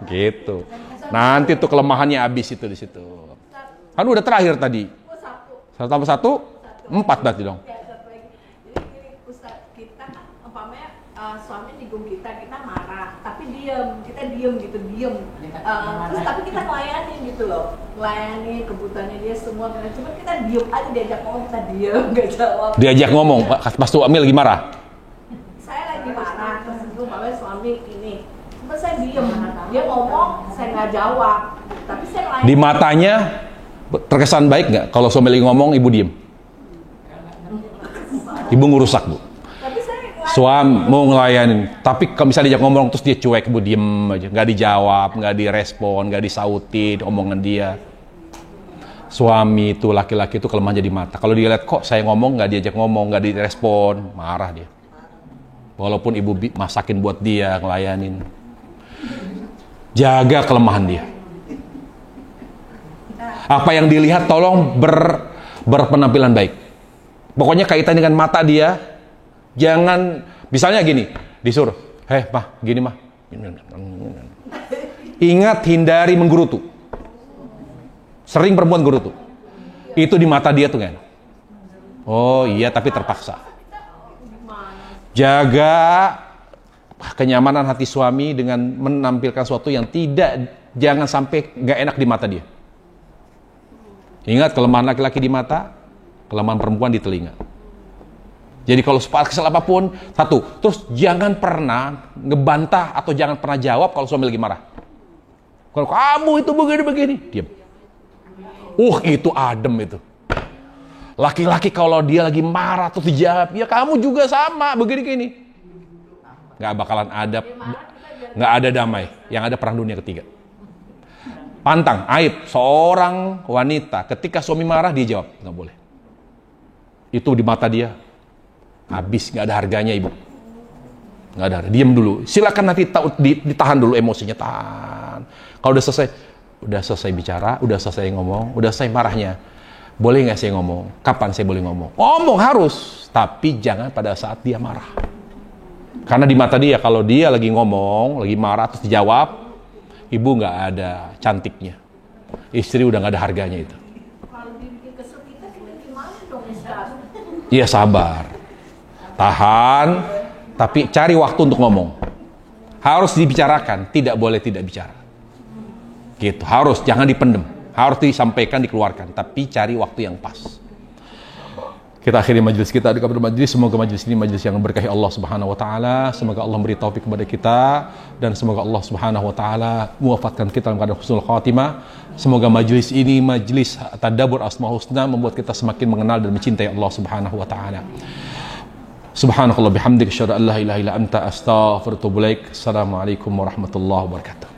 Gitu. Nanti tuh kelemahannya habis itu di situ. Kan udah terakhir tadi. 1 tambah 1, 4 berarti dong. Suami nikung kita marah, tapi kita diem. Terus tapi kita melayani gitu loh, melayani kebutuhannya dia semua. Cuma kita diem aja, diajak ngomong kita diem, nggak jawab. Diajak ngomong, pas suami lagi marah. Saya lagi marah, terus suami ini, cuma saya diem. Dia ngomong, saya nggak jawab. Tapi saya melayani. Di matanya terkesan baik nggak kalau suami lagi ngomong, ibu diem? Ibu ngerusak bu. Tapi saya Suami mau ngelayanin, tapi kalau misalnya dia ngomong terus dia cuek, bu diem aja, nggak dijawab, nggak direspon, nggak disautin omongan dia. Suami itu, laki-laki itu kelemahan jadi mata. Kalau dia lihat kok saya ngomong nggak diajak ngomong, nggak direspon, marah dia. Walaupun ibu masakin buat dia, ngelayanin. Jaga kelemahan dia. Apa yang dilihat tolong berpenampilan baik. Pokoknya kaitan dengan mata dia. Jangan, misalnya gini, disuruh, mah, gini mah. Ingat, hindari menggerutu. Sering perempuan gerutu. Itu di mata dia tuh kan. Oh iya, tapi terpaksa. Jaga kenyamanan hati suami dengan menampilkan sesuatu yang jangan sampai gak enak di mata dia. Ingat, kelemahan laki-laki di mata, kelemahan perempuan di telinga. Jadi kalau kesel apapun, satu, terus jangan pernah ngebantah atau jangan pernah jawab kalau suami lagi marah. Kalau kamu itu begini-begini, diam. Itu adem itu. Laki-laki kalau dia lagi marah terus dijawab, ya kamu juga sama, begini-gini. Nggak bakalan ada, nggak ada damai. Yang ada perang dunia ketiga. Pantang, aib, seorang wanita ketika suami marah dia jawab, nggak boleh. Itu di mata dia. Habis, nggak ada harganya ibu, nggak ada. Diam dulu, silakan nanti ditahan dulu emosinya, tahan. Kalau udah selesai bicara, udah selesai ngomong, udah selesai marahnya, boleh nggak saya ngomong? Kapan saya boleh ngomong? Ngomong harus, tapi jangan pada saat dia marah. Karena di mata dia, kalau dia lagi ngomong, lagi marah terus dijawab, ibu nggak ada cantiknya, istri udah nggak ada harganya itu. Kalau dibikin kesel kita gimana dong, Ustaz? Iya, sabar. Tahan, tapi cari waktu untuk ngomong. Harus dibicarakan, tidak boleh tidak bicara. Gitu, harus, jangan dipendem. Harus disampaikan, dikeluarkan, tapi cari waktu yang pas. Kita akhiri majelis kita, adukah bermajelis. Semoga majelis ini majelis yang berkahi Allah Subhanahu wa taala. Semoga Allah beri taufik kepada kita dan semoga Allah Subhanahu wa taala mewafatkan kita dalam keadaan husnul khatimah. Semoga majelis ini majelis tadabbur asmaul husna membuat kita semakin mengenal dan mencintai Allah Subhanahu wa taala. Subhanakallah bihamdika asyhadu an la ilaha illa anta astaghfiruka wa atubu ilaik. Assalamualaikum warahmatullahi wabarakatuh.